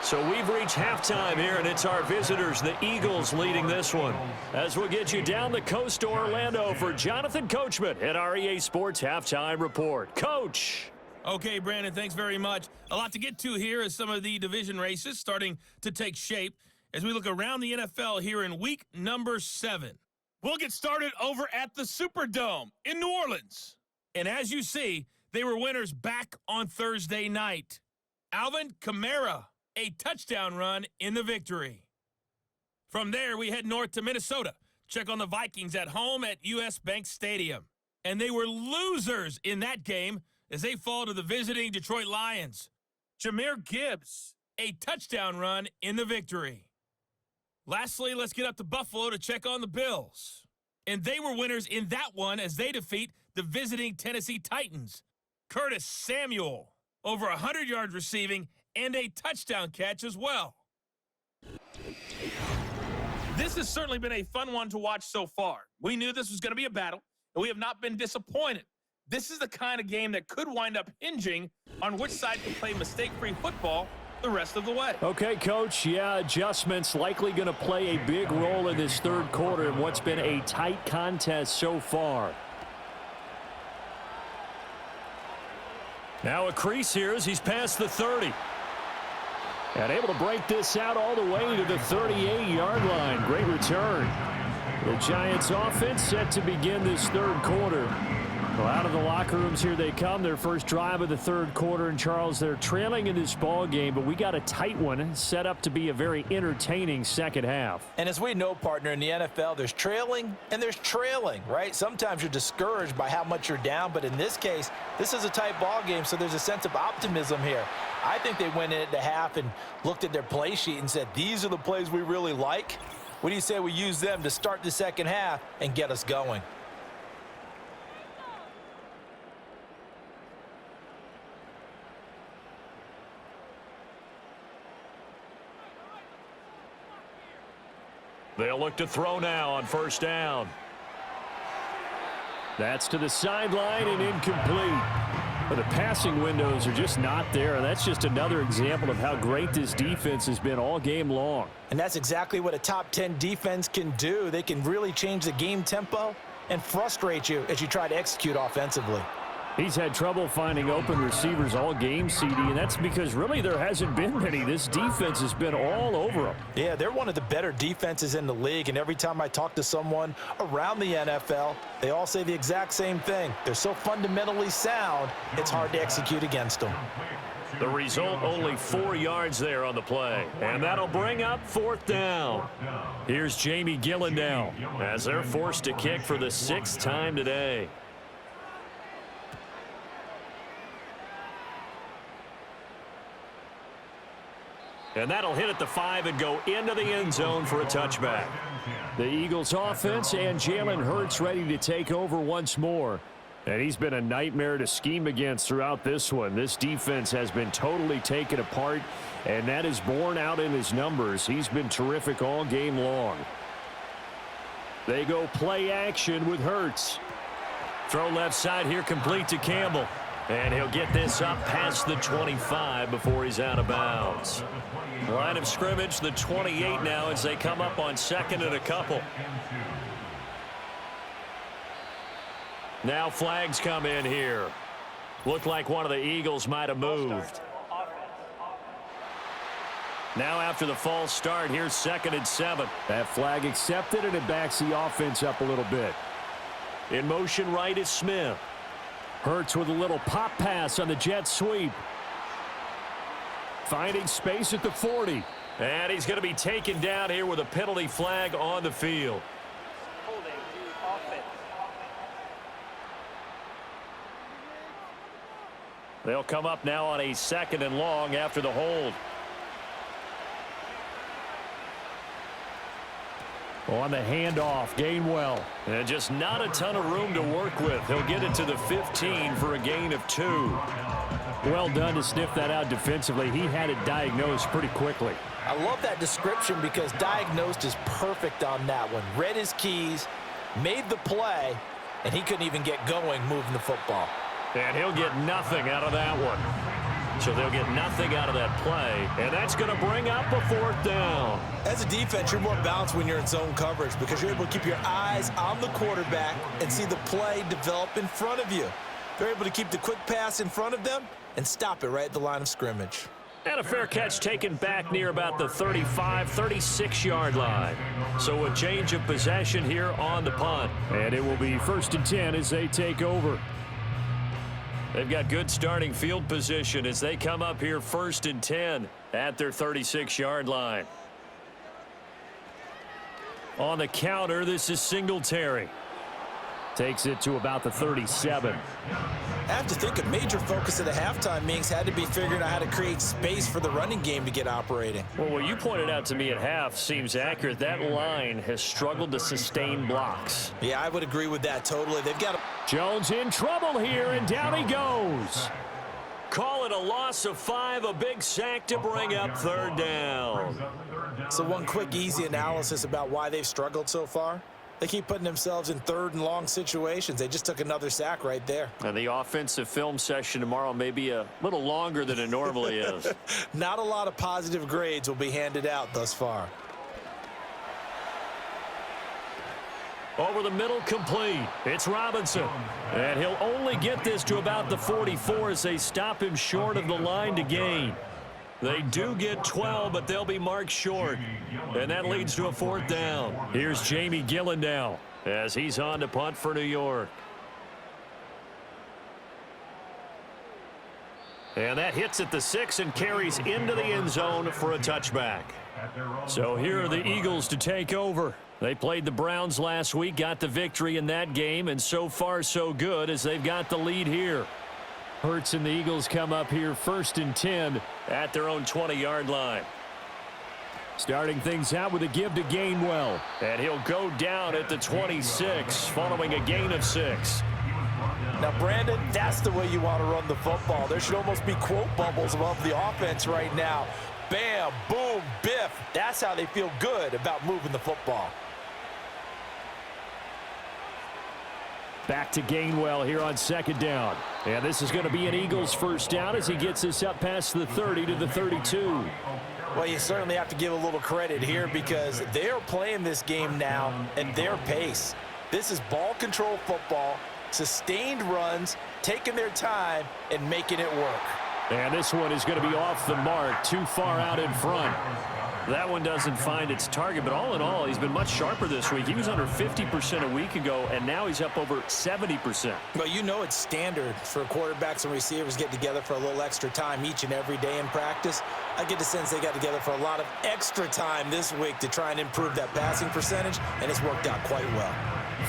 So we've reached halftime here, and it's our visitors, the Eagles, leading this one. As we'll get you down the coast to Orlando for Jonathan Coachman at our EA Sports Halftime Report. Coach. Okay, Brandon, thanks very much. A lot to get to here as some of the division races starting to take shape as we look around the NFL here in week number 7. We'll get started over at the Superdome in New Orleans. And as you see, they were winners back on Thursday night. Alvin Kamara, a touchdown run in the victory. From there, we head north to Minnesota. Check on the Vikings at home at US Bank Stadium. And they were losers in that game as they fall to the visiting Detroit Lions. Jahmyr Gibbs, a touchdown run in the victory. Lastly, let's get up to Buffalo to check on the Bills. And they were winners in that one as they defeat the visiting Tennessee Titans. Curtis Samuel, over 100 yards receiving, and a touchdown catch as well. This has certainly been a fun one to watch so far. We knew this was going to be a battle, and we have not been disappointed. This is the kind of game that could wind up hinging on which side can play mistake-free football the rest of the way. Okay, Coach, yeah, adjustments likely going to play a big role in this third quarter in what's been a tight contest so far. Now a crease here as he's past the 30. And able to break this out all the way to the 38-yard line. Great return. The Giants offense set to begin this third quarter. Well, out of the locker rooms here they come. Their first drive of the third quarter. And, Charles, they're trailing in this ball game, but we got a tight one set up to be a very entertaining second half. And as we know, partner, in the NFL, there's trailing and there's trailing, right? Sometimes you're discouraged by how much you're down, but in this case, this is a tight ball game, so there's a sense of optimism here. I think they went in at the half and looked at their play sheet and said, these are the plays we really like. What do you say we use them to start the second half and get us going? They'll look to throw now on first down. That's to the sideline and incomplete. But the passing windows are just not there. That's just another example of how great this defense has been all game long. And that's exactly what a top 10 defense can do. They can really change the game tempo and frustrate you as you try to execute offensively. He's had trouble finding open receivers all game, CD, and that's because really there hasn't been many. This defense has been all over them. Yeah, they're one of the better defenses in the league, and every time I talk to someone around the NFL, they all say the exact same thing. They're so fundamentally sound, it's hard to execute against them. The result, only 4 yards there on the play, and that'll bring up fourth down. Here's Jamie Gillen now as they're forced to kick for the 6th time today. And that'll hit at the 5 and go into the end zone for a touchback. The Eagles offense and Jalen Hurts ready to take over once more. And he's been a nightmare to scheme against throughout this one. This defense has been totally taken apart, and that is borne out in his numbers. He's been terrific all game long. They go play action with Hurts. Throw left side here, complete to Campbell. And he'll get this up past the 25 before he's out of bounds. Line of scrimmage, the 28 now as they come up on second and a couple. Now flags come in here. Looked like one of the Eagles might have moved. Now after the false start, here's 2nd and 7. That flag accepted, and it backs the offense up a little bit. In motion right is Smith. Hurts with a little pop pass on the jet sweep. Finding space at the 40. And he's going to be taken down here with a penalty flag on the field. Holding offense. They'll come up now on a 2nd and long after the hold. On the handoff, Gainwell. And just not a ton of room to work with. He'll get it to the 15 for a gain of 2. Well done to sniff that out defensively. He had it diagnosed pretty quickly. I love that description because diagnosed is perfect on that one. Read his keys, made the play, and he couldn't even get going moving the football. And he'll get nothing out of that one. So they'll get nothing out of that play, and that's going to bring up a 4th down. As a defense, you're more balanced when you're in zone coverage because you're able to keep your eyes on the quarterback and see the play develop in front of you. They're able to keep the quick pass in front of them and stop it right at the line of scrimmage. And a fair catch taken back near about the 35, 36-yard line. So a change of possession here on the punt. And it will be 1st and 10 as they take over. They've got good starting field position as they come up here 1st and 10 at their 36-yard line. On the counter, this is Singletary. Takes it to about the 37. I have to think a major focus of the halftime meetings had to be figuring out how to create space for the running game to get operating. Well, what you pointed out to me at half seems accurate. That line has struggled to sustain blocks. Yeah, I would agree with that totally. They've got Jones in trouble here, and down he goes. Call it a loss of 5, a big sack to bring up third down. So one quick, easy analysis about why they've struggled so far. They keep putting themselves in third and long situations. They just took another sack right there. And the offensive film session tomorrow may be a little longer than it normally is. Not a lot of positive grades will be handed out thus far. Over the middle, complete. It's Robinson. And he'll only get this to about the 44 as they stop him short of the line to gain. They do get 12, but they'll be marked short. And that leads to a fourth down. Here's Jamie Gillen now as he's on to punt for New York. And that hits at the 6 and carries into the end zone for a touchback. So here are the Eagles to take over. They played the Browns last week, got the victory in that game, and so far so good as they've got the lead here. Hurts and the Eagles come up here 1st and 10 at their own 20-yard line. Starting things out with a give to Gainwell. And he'll go down at the 26 following a gain of 6. Now, Brandon, that's the way you want to run the football. There should almost be quote bubbles above the offense right now. Bam, boom, biff. That's how they feel good about moving the football. Back to Gainwell here on 2nd down. And this is going to be an Eagles first down as he gets this up past the 30 to the 32. Well, you certainly have to give a little credit here because they're playing this game now at their pace. This is ball control football, sustained runs, taking their time, and making it work. And this one is going to be off the mark, too far out in front. That one doesn't find its target, but all in all, he's been much sharper this week. He was under 50% a week ago, and now he's up over 70%. Well, you know it's standard for quarterbacks and receivers get together for a little extra time each and every day in practice. I get the sense they got together for a lot of extra time this week to try and improve that passing percentage, and it's worked out quite well.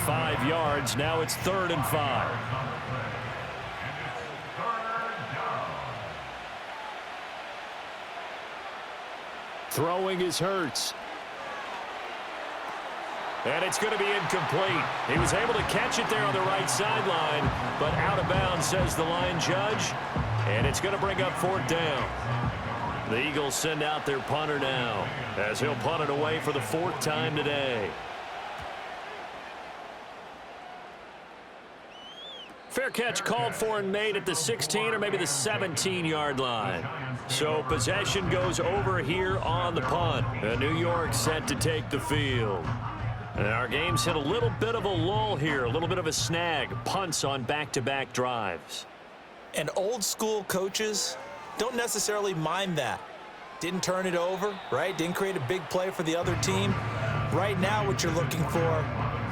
5 yards. Now it's 3rd and 5. Throwing is Hurts. And it's going to be incomplete. He was able to catch it there on the right sideline, but out of bounds, says the line judge. And it's going to bring up 4th down. The Eagles send out their punter now as he'll punt it away for the 4th time today. Fair catch called for and made at the 16 or maybe the 17-yard line. So possession goes over here on the punt. And New York set to take the field. And our game's hit a little bit of a lull here, a little bit of a snag. Punts on back-to-back drives. And old school coaches don't necessarily mind that. Didn't turn it over, right? Didn't create a big play for the other team. Right now what you're looking for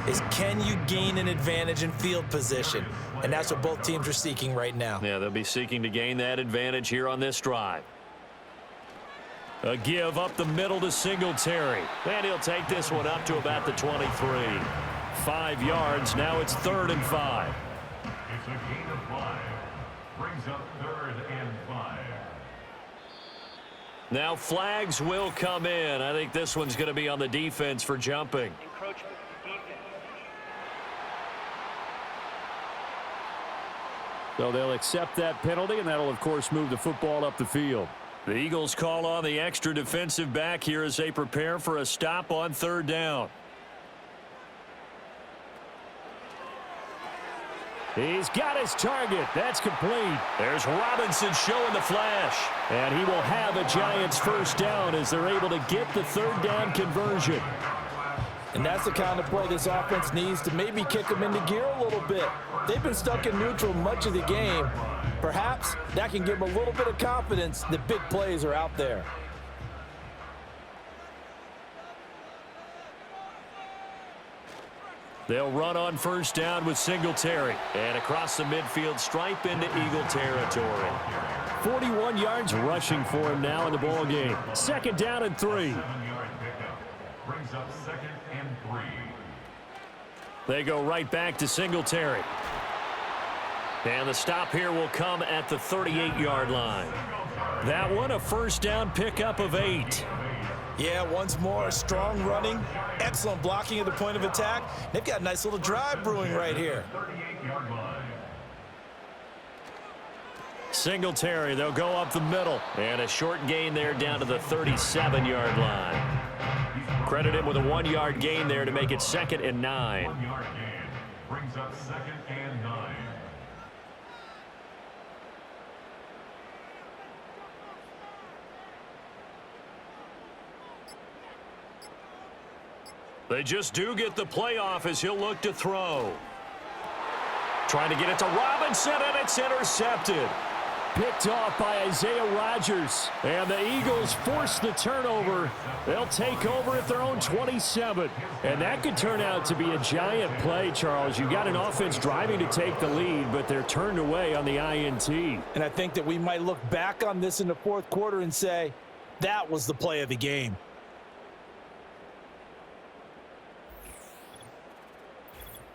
is can you gain an advantage in field position? And that's what both teams are seeking right now. Yeah, they'll be seeking to gain that advantage here on this drive. A give up the middle to Singletary. And he'll take this one up to about the 23. 5 yards. Now it's 3rd and 5. It's a gain of 5. Brings up 3rd and 5. Now flags will come in. I think this one's going to be on the defense for jumping. Encroachment defense. So they'll accept that penalty, and that'll, of course, move the football up the field. The Eagles call on the extra defensive back here as they prepare for a stop on 3rd down. He's got his target. That's complete. There's Robinson showing the flash. And he will have a Giants first down as they're able to get the 3rd down conversion. And that's the kind of play this offense needs to maybe kick them into gear a little bit. They've been stuck in neutral much of the game. Perhaps that can give them a little bit of confidence that big plays are out there. They'll run on 1st down with Singletary. And across the midfield stripe into Eagle territory. 41 yards rushing for him now in the ball game. 2nd down and 3. 7-yard pickup. Brings up 2nd and 3. They go right back to Singletary. And the stop here will come at the 38-yard line. That one a 1st down pickup of 8. Yeah, once more, strong running, excellent blocking at the point of attack. They've got a nice little drive brewing right here. 38-yard line. Singletary, they'll go up the middle. And a short gain there down to the 37-yard line. Credit him with a 1-yard gain there to make it 2nd and 9. 1-yard gain brings up 2nd and 9. They just do get the playoff as he'll look to throw. Trying to get it to Robinson, and it's intercepted. Picked off by Isaiah Rodgers. And the Eagles force the turnover. They'll take over at their own 27. And that could turn out to be a giant play, Charles. You got an offense driving to take the lead, but they're turned away on the INT. And I think that we might look back on this in the fourth quarter and say, that was the play of the game.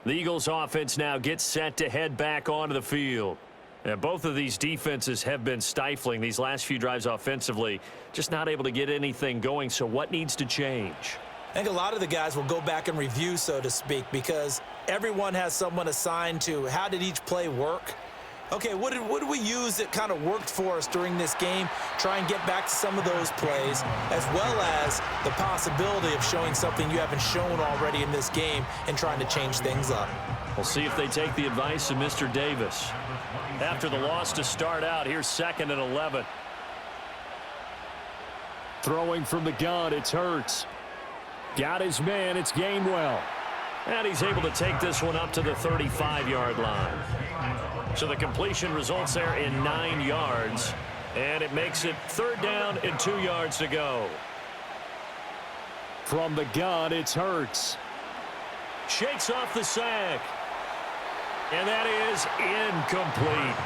The Eagles offense now gets set to head back onto the field. And both of these defenses have been stifling these last few drives offensively, just not able to get anything going. So what needs to change? I think a lot of the guys will go back and review, so to speak, because everyone has someone assigned to how did each play work. Okay, what did we use that kind of worked for us during this game? Try and get back to some of those plays, as well as the possibility of showing something you haven't shown already in this game and trying to change things up. We'll see if they take the advice of Mr. Davis. After the loss to start out, here's 2nd and 11. Throwing from the gun, it's Hurts. Got his man, it's Gainwell. And he's able to take this one up to the 35-yard line. So the completion results there in 9 yards. And it makes it 3rd down and 2 yards to go. From the gun, it's Hurts. Shakes off the sack. And that is incomplete.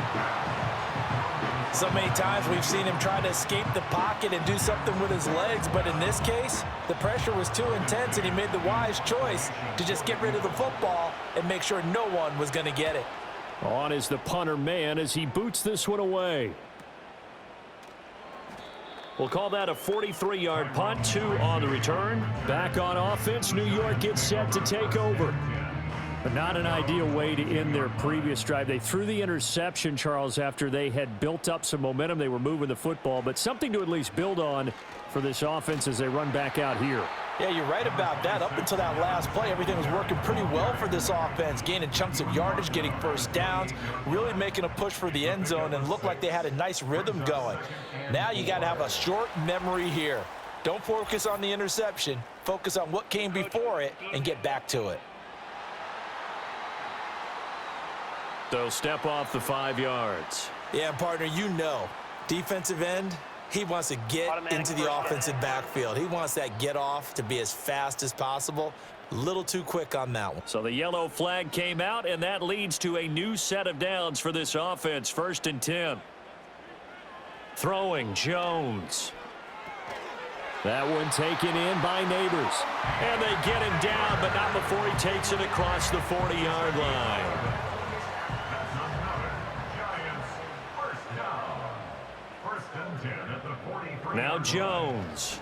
So many times we've seen him try to escape the pocket and do something with his legs, but in this case, the pressure was too intense and he made the wise choice to just get rid of the football and make sure no one was going to get it. On is the punter man as he boots this one away. We'll call that a 43-yard punt, 2 on the return. Back on offense, New York gets set to take over. But not an ideal way to end their previous drive. They threw the interception, Charles, after they had built up some momentum. They were moving the football, but something to at least build on for this offense as they run back out here. Yeah, you're right about that. Up until that last play, everything was working pretty well for this offense, gaining chunks of yardage, getting first downs, really making a push for the end zone, and looked like they had a nice rhythm going. Now you got to have a short memory here. Don't focus on the interception. Focus on what came before it and get back to it. They'll step off the 5 yards. Yeah, partner, you know, defensive end, he wants to get into the offensive backfield. He wants that get off to be as fast as possible. A little too quick on that one. So the yellow flag came out, and that leads to a new set of downs for this offense. 1st and 10. Throwing, Jones. That one taken in by Neighbors. And they get him down, but not before he takes it across the 40-yard line. Now Jones.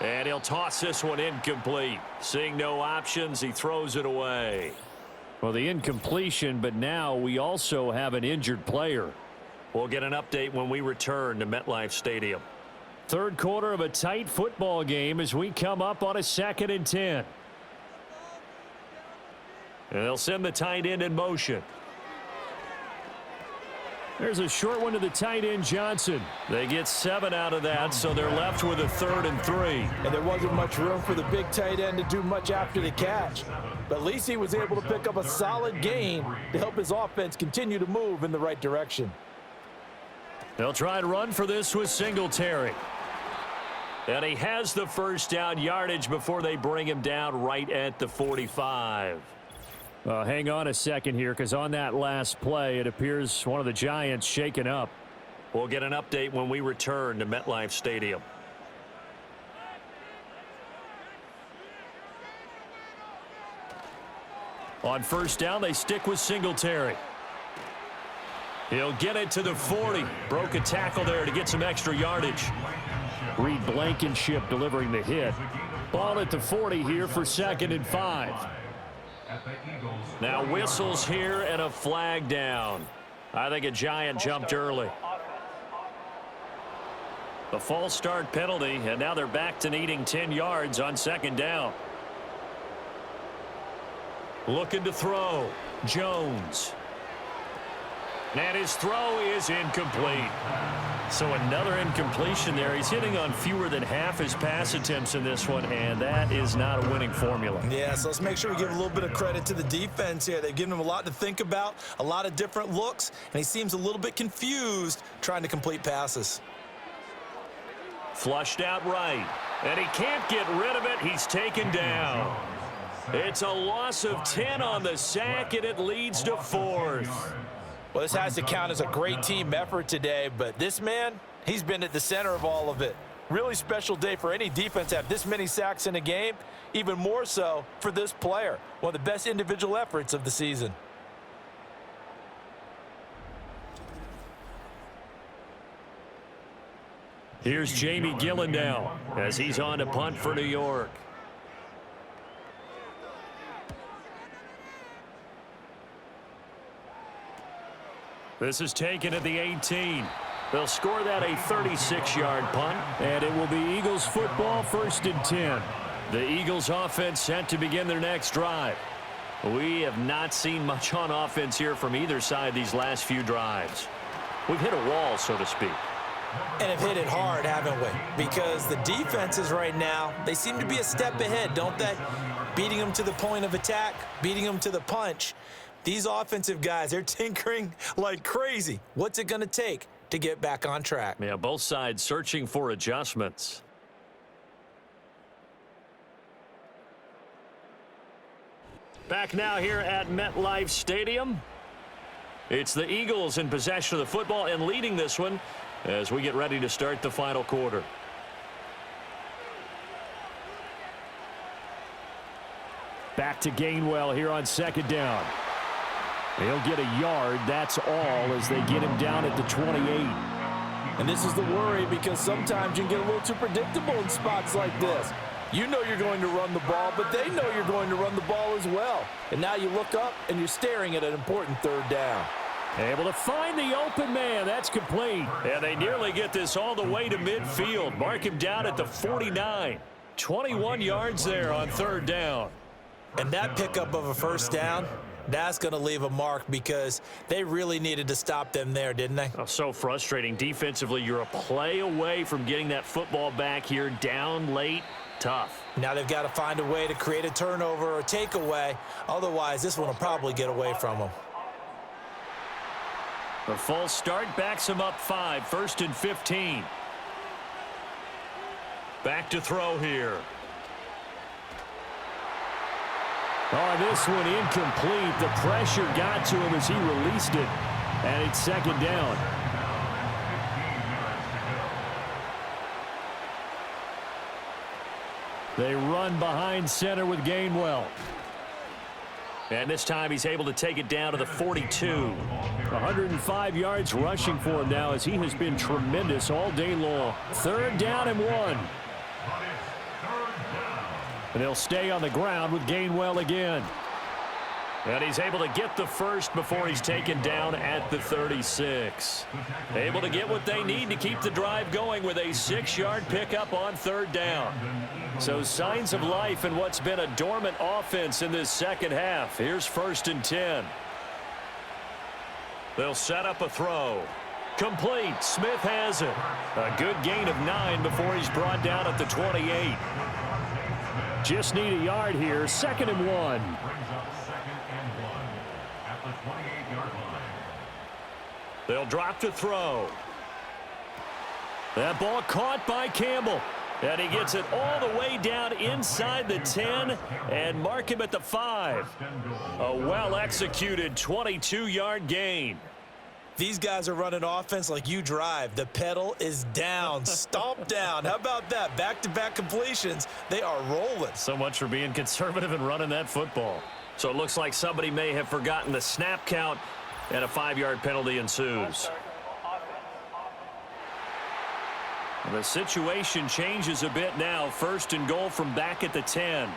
And he'll toss this one incomplete. Seeing no options, he throws it away. Well, the incompletion, but now we also have an injured player. We'll get an update when we return to MetLife Stadium. 3rd quarter of a tight football game as we come up on a 2nd and 10. And they'll send the tight end in motion. There's a short one to the tight end, Johnson. They get 7 out of that, so they're left with a 3rd and 3. And there wasn't much room for the big tight end to do much after the catch. But at least he was able to pick up a solid gain to help his offense continue to move in the right direction. They'll try and run for this with Singletary. And he has the first down yardage before they bring him down right at the 45. Hang on a second here, because on that last play, it appears one of the Giants shaken up. We'll get an update when we return to MetLife Stadium. On 1st down, they stick with Singletary. He'll get it to the 40. Broke a tackle there to get some extra yardage. Reed Blankenship delivering the hit. Ball at the 40 here for 2nd and 5. at the Eagles. Now whistles here and a flag down. I think a giant jumped early. The false start penalty, and now they're back to needing 10 yards on second down. Looking to throw. Jones. And his throw is incomplete. So another incompletion there. He's hitting on fewer than half his pass attempts in this one, and that is not a winning formula. Yeah, so let's make sure we give a little bit of credit to the defense here. They've given him a lot to think about, a lot of different looks, and he seems a little bit confused trying to complete passes. Flushed out right, and he can't get rid of it. He's taken down. It's a loss of 10 on the sack, and it leads to 4th. Well, this has to count as a great team effort today, but this man, he's been at the center of all of it. Really special day for any defense to have this many sacks in a game, even more so for this player. One of the best individual efforts of the season. Here's Jamie Gillen now as he's on to punt for New York. This is taken at the 18. They'll score that a 36-yard punt, and it will be Eagles football, 1st and 10. The Eagles offense set to begin their next drive. We have not seen much on offense here from either side these last few drives. We've hit a wall, so to speak. And have hit it hard, haven't we? Because the defenses right now, they seem to be a step ahead, don't they? Beating them to the point of attack, beating them to the punch. These offensive guys, they're tinkering like crazy. What's it going to take to get back on track? Yeah, both sides searching for adjustments. Back now here at MetLife Stadium. It's the Eagles in possession of the football and leading this one as we get ready to start the final quarter. Back to Gainwell here on second down. He'll get a yard, that's all, as they get him down at the 28. And this is the worry because sometimes you can get a little too predictable in spots like this. You know you're going to run the ball, but they know you're going to run the ball as well. And now you look up and you're staring at an important 3rd down. Able to find the open man. That's complete. And they nearly get this all the way to midfield. Mark him down at the 49. 21 yards there on 3rd down. And that pickup of a 1st down, that's going to leave a mark because they really needed to stop them there, didn't they? Oh, so frustrating. Defensively, you're a play away from getting that football back here down late. Tough. Now they've got to find a way to create a turnover or takeaway. Otherwise, this one will probably get away from them. The false start backs him up 5, 1st and 15. Back to throw here. Oh, this one incomplete. The pressure got to him as he released it. And it's 2nd down. They run behind center with Gainwell. And this time he's able to take it down to the 42. 105 yards rushing for him now as he has been tremendous all day long. 3rd down and 1. And they'll stay on the ground with Gainwell again. And he's able to get the first before he's taken down at the 36. Able to get what they need to keep the drive going with a 6-yard pickup on 3rd down. So signs of life in what's been a dormant offense in this second half. Here's 1st and 10. They'll set up a throw. Complete. Smith has it. A good gain of 9 before he's brought down at the 28. Just need a yard here. 2nd and 1. Brings up 2nd and 1 at the 28-yard line. They'll drop to throw. That ball caught by Campbell. And he gets it all the way down inside the 10 and mark him at the 5. A well-executed 22-yard gain. These guys are running offense like you drive. The pedal is down, stomp down. How about that? Back-to-back completions. They are rolling. So much for being conservative and running that football. So it looks like somebody may have forgotten the snap count, and a 5-yard penalty ensues. The situation changes a bit now. 1st and goal from back at the 10.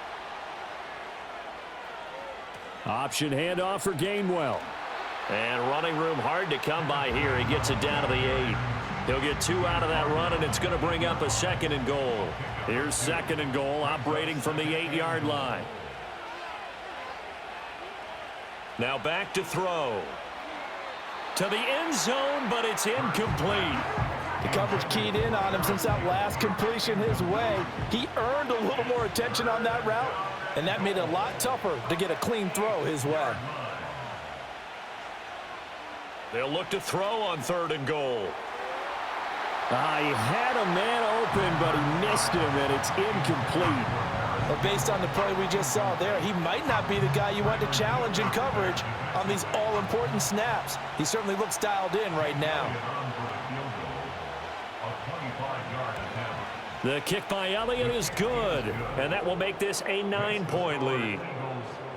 Option handoff for Gainwell. And running room hard to come by here. He gets it down to the 8. He'll get 2 out of that run, and it's going to bring up a 2nd and goal. Here's 2nd and goal, operating from the 8-yard line. Now back to throw. To the end zone, but it's incomplete. The coverage keyed in on him since that last completion his way. He earned a little more attention on that route, and that made it a lot tougher to get a clean throw his way. They'll look to throw on 3rd and goal. He had a man open, but he missed him, and it's incomplete. But based on the play we just saw there, he might not be the guy you want to challenge in coverage on these all-important snaps. He certainly looks dialed in right now. The kick by Elliott is good, and that will make this a 9-point lead.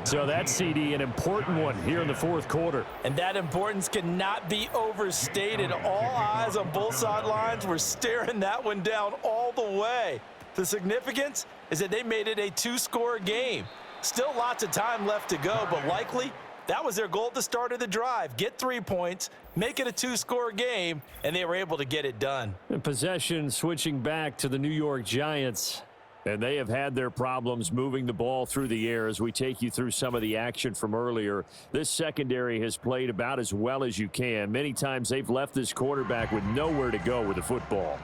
So that's, CD, an important one here in the 4th quarter. And that importance cannot be overstated. All eyes on both sidelines were staring that one down all the way. The significance is that they made it a 2-score game. Still lots of time left to go, but likely that was their goal at the start of the drive. Get 3 points, make it a 2-score game, and they were able to get it done. And possession switching back to the New York Giants. And they have had their problems moving the ball through the air as we take you through some of the action from earlier. This secondary has played about as well as you can. Many times they've left this quarterback with nowhere to go with the football.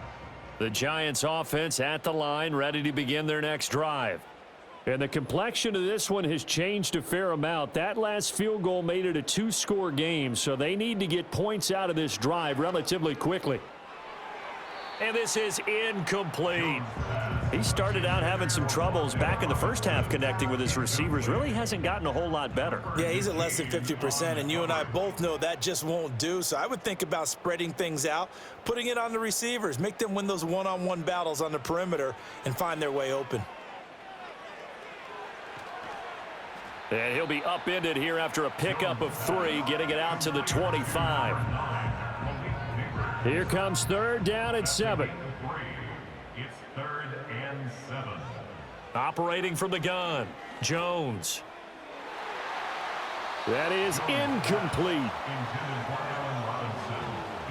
The Giants offense at the line, ready to begin their next drive. And the complexion of this one has changed a fair amount. That last field goal made it a 2-score game, so they need to get points out of this drive relatively quickly. And this is incomplete. He started out having some troubles back in the first half connecting with his receivers. Really hasn't gotten a whole lot better. Yeah, he's at less than 50%, and you and I both know that just won't do. So I would think about spreading things out, putting it on the receivers, make them win those one-on-one battles on the perimeter and find their way open. And he'll be upended here after a pickup of 3, getting it out to the 25. Here comes 3rd down and 7. It's 3rd and 7. Operating from the gun, Jones. That is incomplete.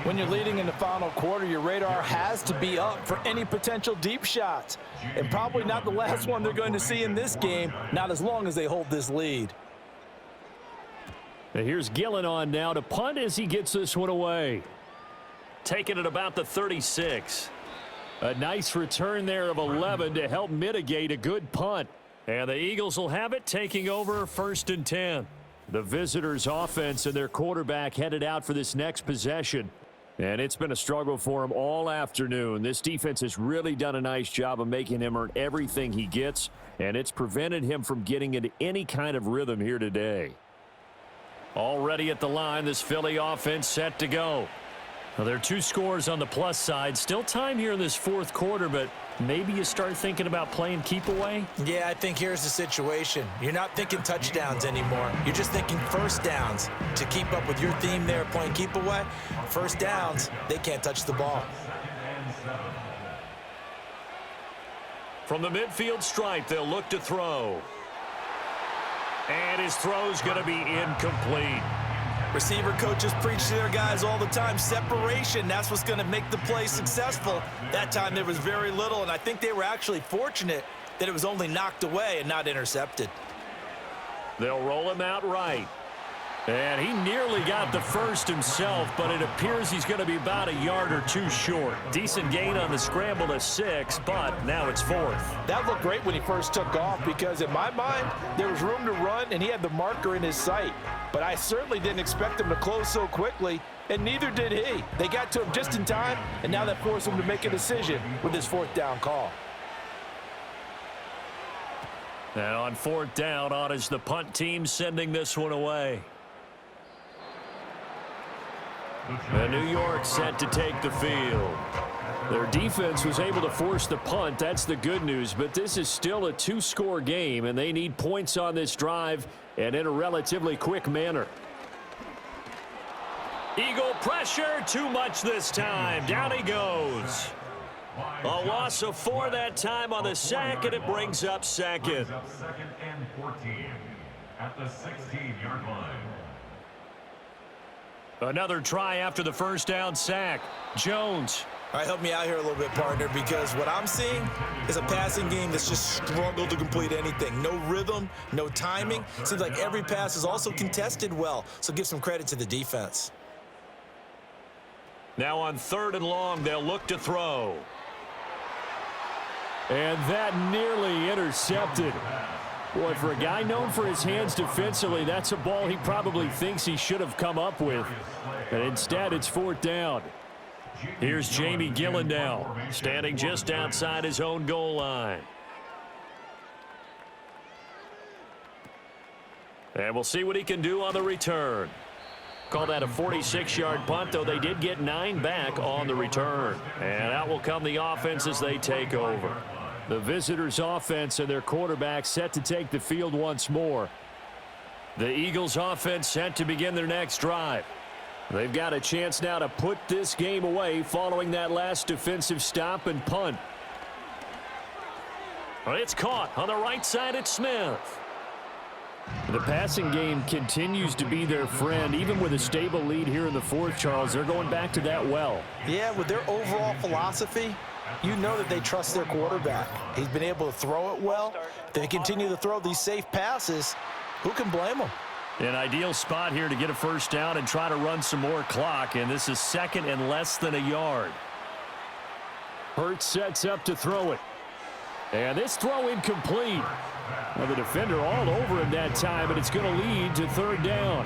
When you're leading in the final quarter, your radar has to be up for any potential deep shots. And probably not the last one they're going to see in this game, not as long as they hold this lead. And here's Gillen on now to punt as he gets this one away. Taking it about the 36. A nice return there of 11 to help mitigate a good punt. And the Eagles will have it, taking over 1st and 10. The visitors' offense and their quarterback headed out for this next possession. And it's been a struggle for him all afternoon. This defense has really done a nice job of making him earn everything he gets, and it's prevented him from getting into any kind of rhythm here today. Already at the line, this Philly offense set to go. Well, there are 2 scores on the plus side. Still time here in this 4th quarter, but maybe you start thinking about playing keep away? Yeah, I think here's the situation. You're not thinking touchdowns anymore. You're just thinking first downs. To keep up with your theme there, playing keep away, first downs, they can't touch the ball. From the midfield stripe, they'll look to throw. And his throw's going to be incomplete. Receiver coaches preach to their guys all the time. Separation, that's what's going to make the play successful. That time there was very little, and I think they were actually fortunate that it was only knocked away and not intercepted. They'll roll him out right. And he nearly got the first himself, but it appears he's going to be about a yard or 2 short. Decent gain on the scramble to 6, but now it's 4th. That looked great when he first took off because, in my mind, there was room to run and he had the marker in his sight. But I certainly didn't expect him to close so quickly, and neither did he. They got to him just in time, and now that forced him to make a decision with his 4th down call. And on 4th down, on is the punt team sending this one away. And New York set to take the field. Their defense was able to force the punt. That's the good news. But this is still a 2-score game, and they need points on this drive and in a relatively quick manner. Eagle pressure, too much this time. Down he goes. A loss of 4 that time on the sack, and it brings up 2nd. 2nd and 14. at the 16-yard line. Another try after the first down sack. Jones. All right, help me out here a little bit, partner, because what I'm seeing is a passing game that's just struggled to complete anything. No rhythm, no timing. Seems like every pass is also contested well, so give some credit to the defense. Now on 3rd and long, they'll look to throw. And that nearly intercepted. Boy, for a guy known for his hands defensively, that's a ball he probably thinks he should have come up with. But instead, it's 4th down. Here's Jamie Gillen now, standing just outside his own goal line. And we'll see what he can do on the return. Call that a 46-yard punt, though they did get 9 back on the return. And out will come the offense as they take over. The visitors' offense and their quarterback set to take the field once more. The Eagles' offense set to begin their next drive. They've got a chance now to put this game away following that last defensive stop and punt. Well, it's caught on the right side. It's Smith. The passing game continues to be their friend. Even with a stable lead here in the 4th, Charles, they're going back to that well. Yeah, with their overall philosophy, you know that they trust their quarterback. He's been able to throw it well. They continue to throw these safe passes. Who can blame them? An ideal spot here to get a first down and try to run some more clock, and this is 2nd and less than a yard. Hurts sets up to throw it. And this throw incomplete. Well, the defender all over him that time, but it's going to lead to 3rd down.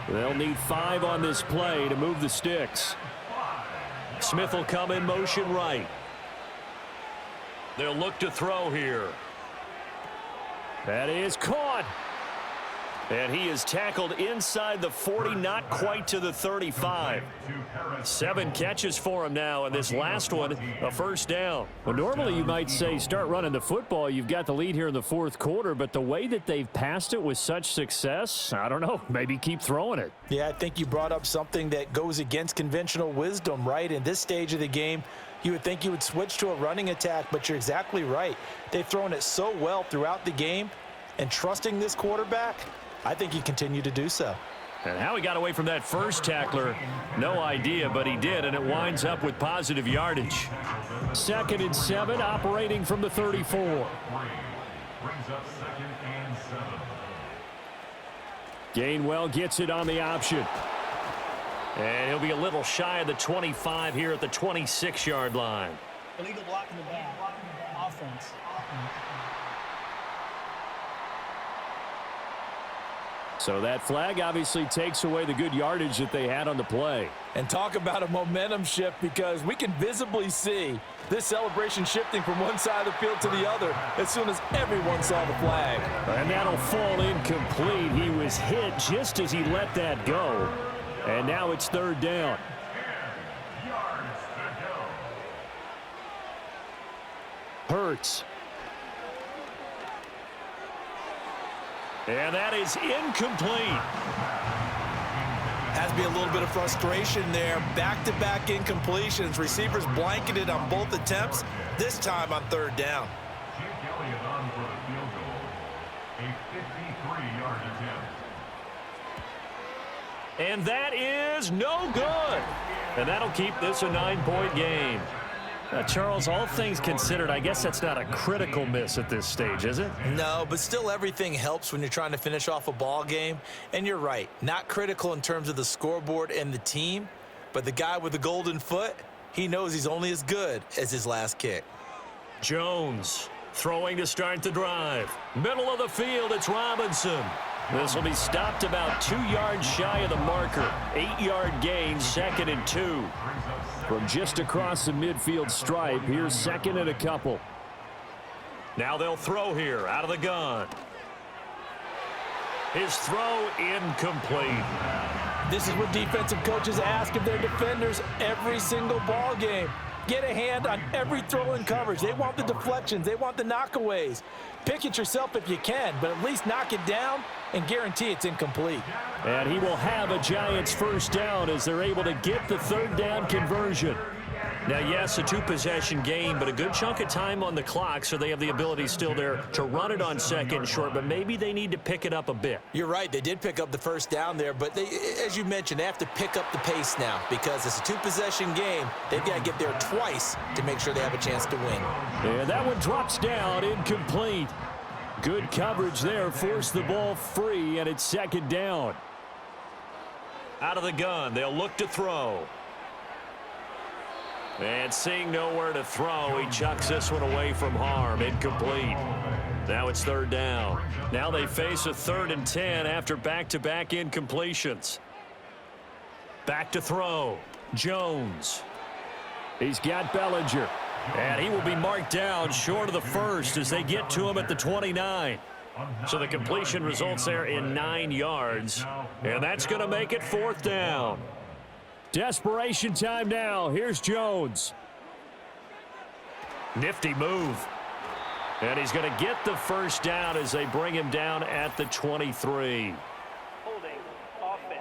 They'll need 5 on this play to move the sticks. Smith will come in motion right. They'll look to throw here. That is caught. And he is tackled inside the 40, not quite to the 35. 7 catches for him now, and this last one, a first down. Well, normally you might say start running the football. You've got the lead here in the 4th quarter, but the way that they've passed it with such success, I don't know, maybe keep throwing it. Yeah, I think you brought up something that goes against conventional wisdom, right? In this stage of the game, you would think you would switch to a running attack, but you're exactly right. They've thrown it so well throughout the game, and trusting this quarterback, I think he continued to do so. And how he got away from that first tackler, no idea, but he did, and it winds up with positive yardage. 2nd and 7, operating from the 34. Brings up 2nd and 7. Gainwell gets it on the option. And he'll be a little shy of the 25 here at the 26-yard line. Illegal block in the back. Offense. So that flag obviously takes away the good yardage that they had on the play. And talk about a momentum shift, because we can visibly see this celebration shifting from one side of the field to the other as soon as everyone saw the flag. And that'll fall incomplete. He was hit just as he let that go. And now it's 3rd down. Hurts. And that is incomplete. Has to be a little bit of frustration there. Back-to-back incompletions. Receivers blanketed on both attempts, this time on 3rd down. Jake Elliott on for the field goal. A 53-yard attempt. And that is no good. And that'll keep this a 9-point game. Charles, all things considered, I guess that's not a critical miss at this stage, is it? No, but still everything helps when you're trying to finish off a ball game. And you're right, not critical in terms of the scoreboard and the team, but the guy with the golden foot, he knows he's only as good as his last kick. Jones throwing to start the drive. Middle of the field, it's Robinson. This will be stopped about 2 yards shy of the marker. 8-yard gain, 2nd and 2. From just across the midfield stripe, here's 2nd and a couple. Now they'll throw here out of the gun. His throw incomplete. This is what defensive coaches ask of their defenders every single ball game. Get a hand on every throw in coverage. They want the deflections. They want the knockaways. Pick it yourself if you can, but at least knock it down and guarantee it's incomplete. And he will have a Giants first down as they're able to get the 3rd down conversion. Now, yes, a two-possession game, but a good chunk of time on the clock, so they have the ability still there to run it on second and short, but maybe they need to pick it up a bit. You're right. They did pick up the first down there, but they, as you mentioned, they have to pick up the pace now because it's a two-possession game. They've got to get there twice to make sure they have a chance to win. And that one drops down, incomplete. Good coverage there, forced the ball free, and it's second down. Out of the gun, they'll look to throw. And seeing nowhere to throw, he chucks this one away from harm. Incomplete. Now it's third down. Now they face a 3rd and 10 after back-to-back incompletions. Back to throw. Jones. He's got Bellinger. And he will be marked down short of the first as they get to him at the 29. So the completion results there in 9 yards. And that's going to make it 4th down. Desperation time now. Here's Jones. Nifty move. And he's going to get the first down as they bring him down at the 23. Holding offense.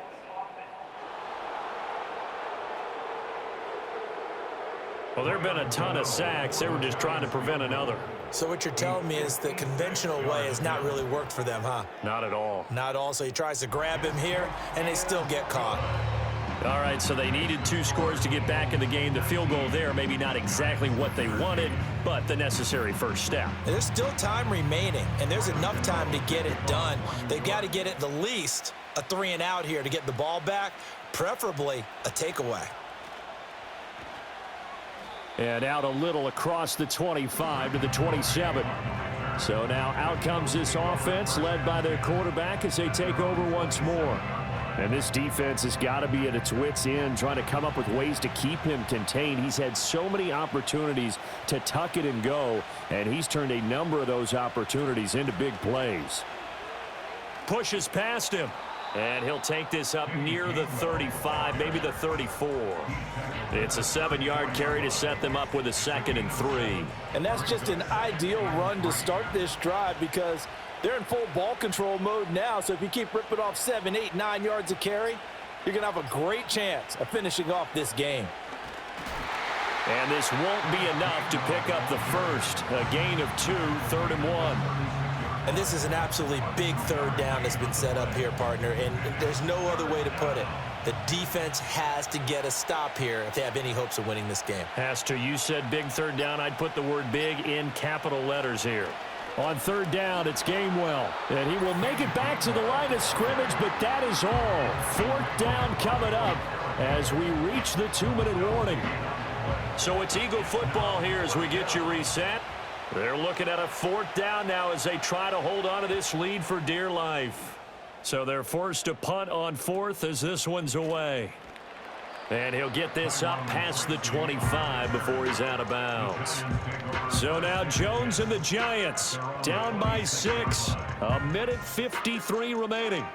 Well, there have been a ton of sacks. They were just trying to prevent another. So what you're telling me is the conventional way has not really worked for them, huh? Not at all. Not at all. So he tries to grab him here, and they still get caught. All right, so they needed 2 scores to get back in the game. The field goal there, maybe not exactly what they wanted, but the necessary first step. There's still time remaining, and there's enough time to get it done. They've got to get at the least a 3-and-out here to get the ball back, preferably a takeaway. And out a little across the 25 to the 27. So now out comes this offense led by their quarterback as they take over once more. And this defense has got to be at its wits' end, trying to come up with ways to keep him contained. He's had so many opportunities to tuck it and go, and he's turned a number of those opportunities into big plays. Pushes past him, and he'll take this up near the 35, maybe the 34. It's a 7-yard carry to set them up with a 2nd and 3. And that's just an ideal run to start this drive because they're in full ball control mode now, so if you keep ripping off 7, 8, 9 yards of carry, you're going to have a great chance of finishing off this game. And this won't be enough to pick up the first. A gain of 2, 3rd and 1. And this is an absolutely big 3rd down that's been set up here, partner, and there's no other way to put it. The defense has to get a stop here if they have any hopes of winning this game. Has to. You said big 3rd down. I'd put the word big in capital letters here. On 3rd down, it's Gainwell. And he will make it back to the line of scrimmage, but that is all. 4th down coming up as we reach the 2-minute warning. So it's Eagle football here as we get you reset. They're looking at a 4th down now as they try to hold on to this lead for dear life. So they're forced to punt on 4th as this one's away. And he'll get this up past the 25 before he's out of bounds. So now Jones and the Giants down by 6. A minute 53 remaining.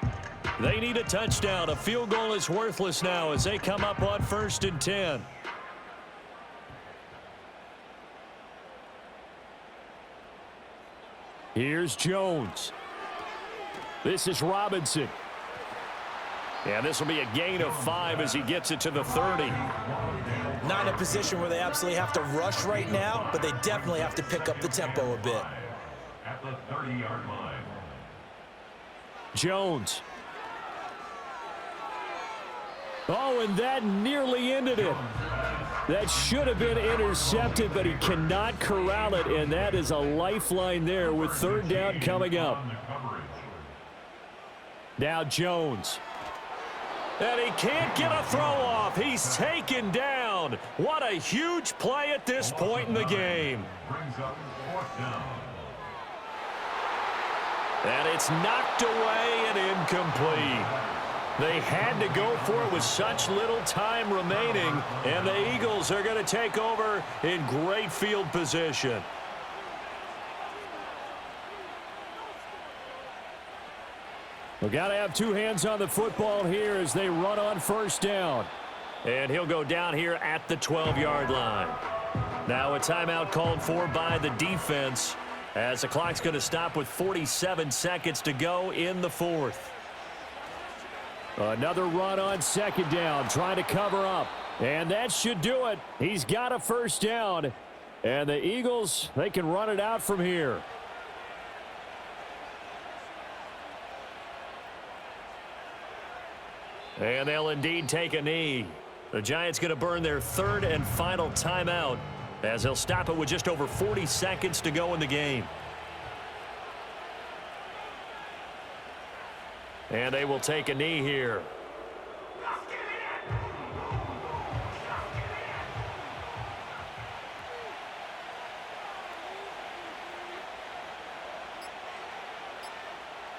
They need a touchdown. A field goal is worthless now as they come up on 1st and 10. Here's Jones. This is Robinson. And this will be a gain of 5 as he gets it to the 30. Not in a position where they absolutely have to rush right now, but they definitely have to pick up the tempo a bit. At the 30-yard line. Jones. Oh, and that nearly ended it. That should have been intercepted, but he cannot corral it, and that is a lifeline there with 3rd down coming up. Now Jones. And he can't get a throw off. He's taken down. What a huge play at this point in the game. And it's knocked away and incomplete. They had to go for it with such little time remaining, and the Eagles are going to take over in great field position. We've got to have 2 hands on the football here as they run on 1st down. And he'll go down here at the 12-yard line. Now a timeout called for by the defense as the clock's going to stop with 47 seconds to go in the 4th. Another run on 2nd down, trying to cover up. And that should do it. He's got a first down. And the Eagles, they can run it out from here. And they'll indeed take a knee. The Giants going to burn their third and final timeout as they'll stop it with just over 40 seconds to go in the game. And they will take a knee here.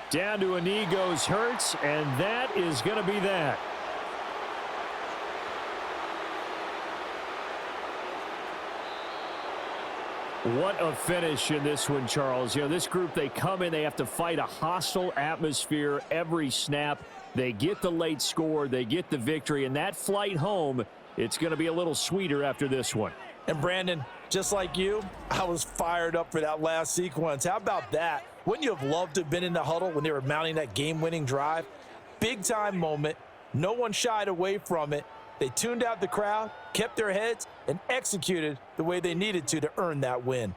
Down to a knee goes Hurts, and that is going to be that. What a finish in this one, Charles. You know, this group, they come in, they have to fight a hostile atmosphere every snap. They get the late score, they get the victory, and that flight home, it's going to be a little sweeter after this one. And Brandon, just like you, I was fired up for that last sequence. How about that? Wouldn't you have loved to have been in the huddle when they were mounting that game-winning drive? Big-time moment. No one shied away from it. They tuned out the crowd, kept their heads, and executed the way they needed to earn that win.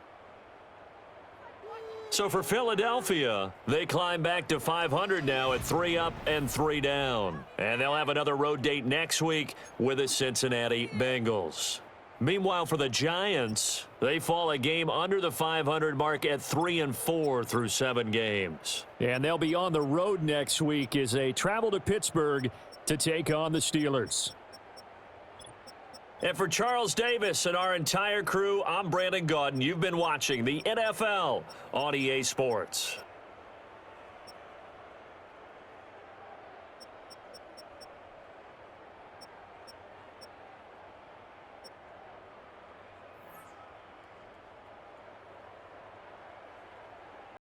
So for Philadelphia, they climb back to 500 now at 3 up and 3 down. And they'll have another road date next week with the Cincinnati Bengals. Meanwhile, for the Giants, they fall a game under the 500 mark at 3-4 through 7 games. And they'll be on the road next week as they travel to Pittsburgh to take on the Steelers. And for Charles Davis and our entire crew, I'm Brandon Gaudin. You've been watching the NFL on EA Sports.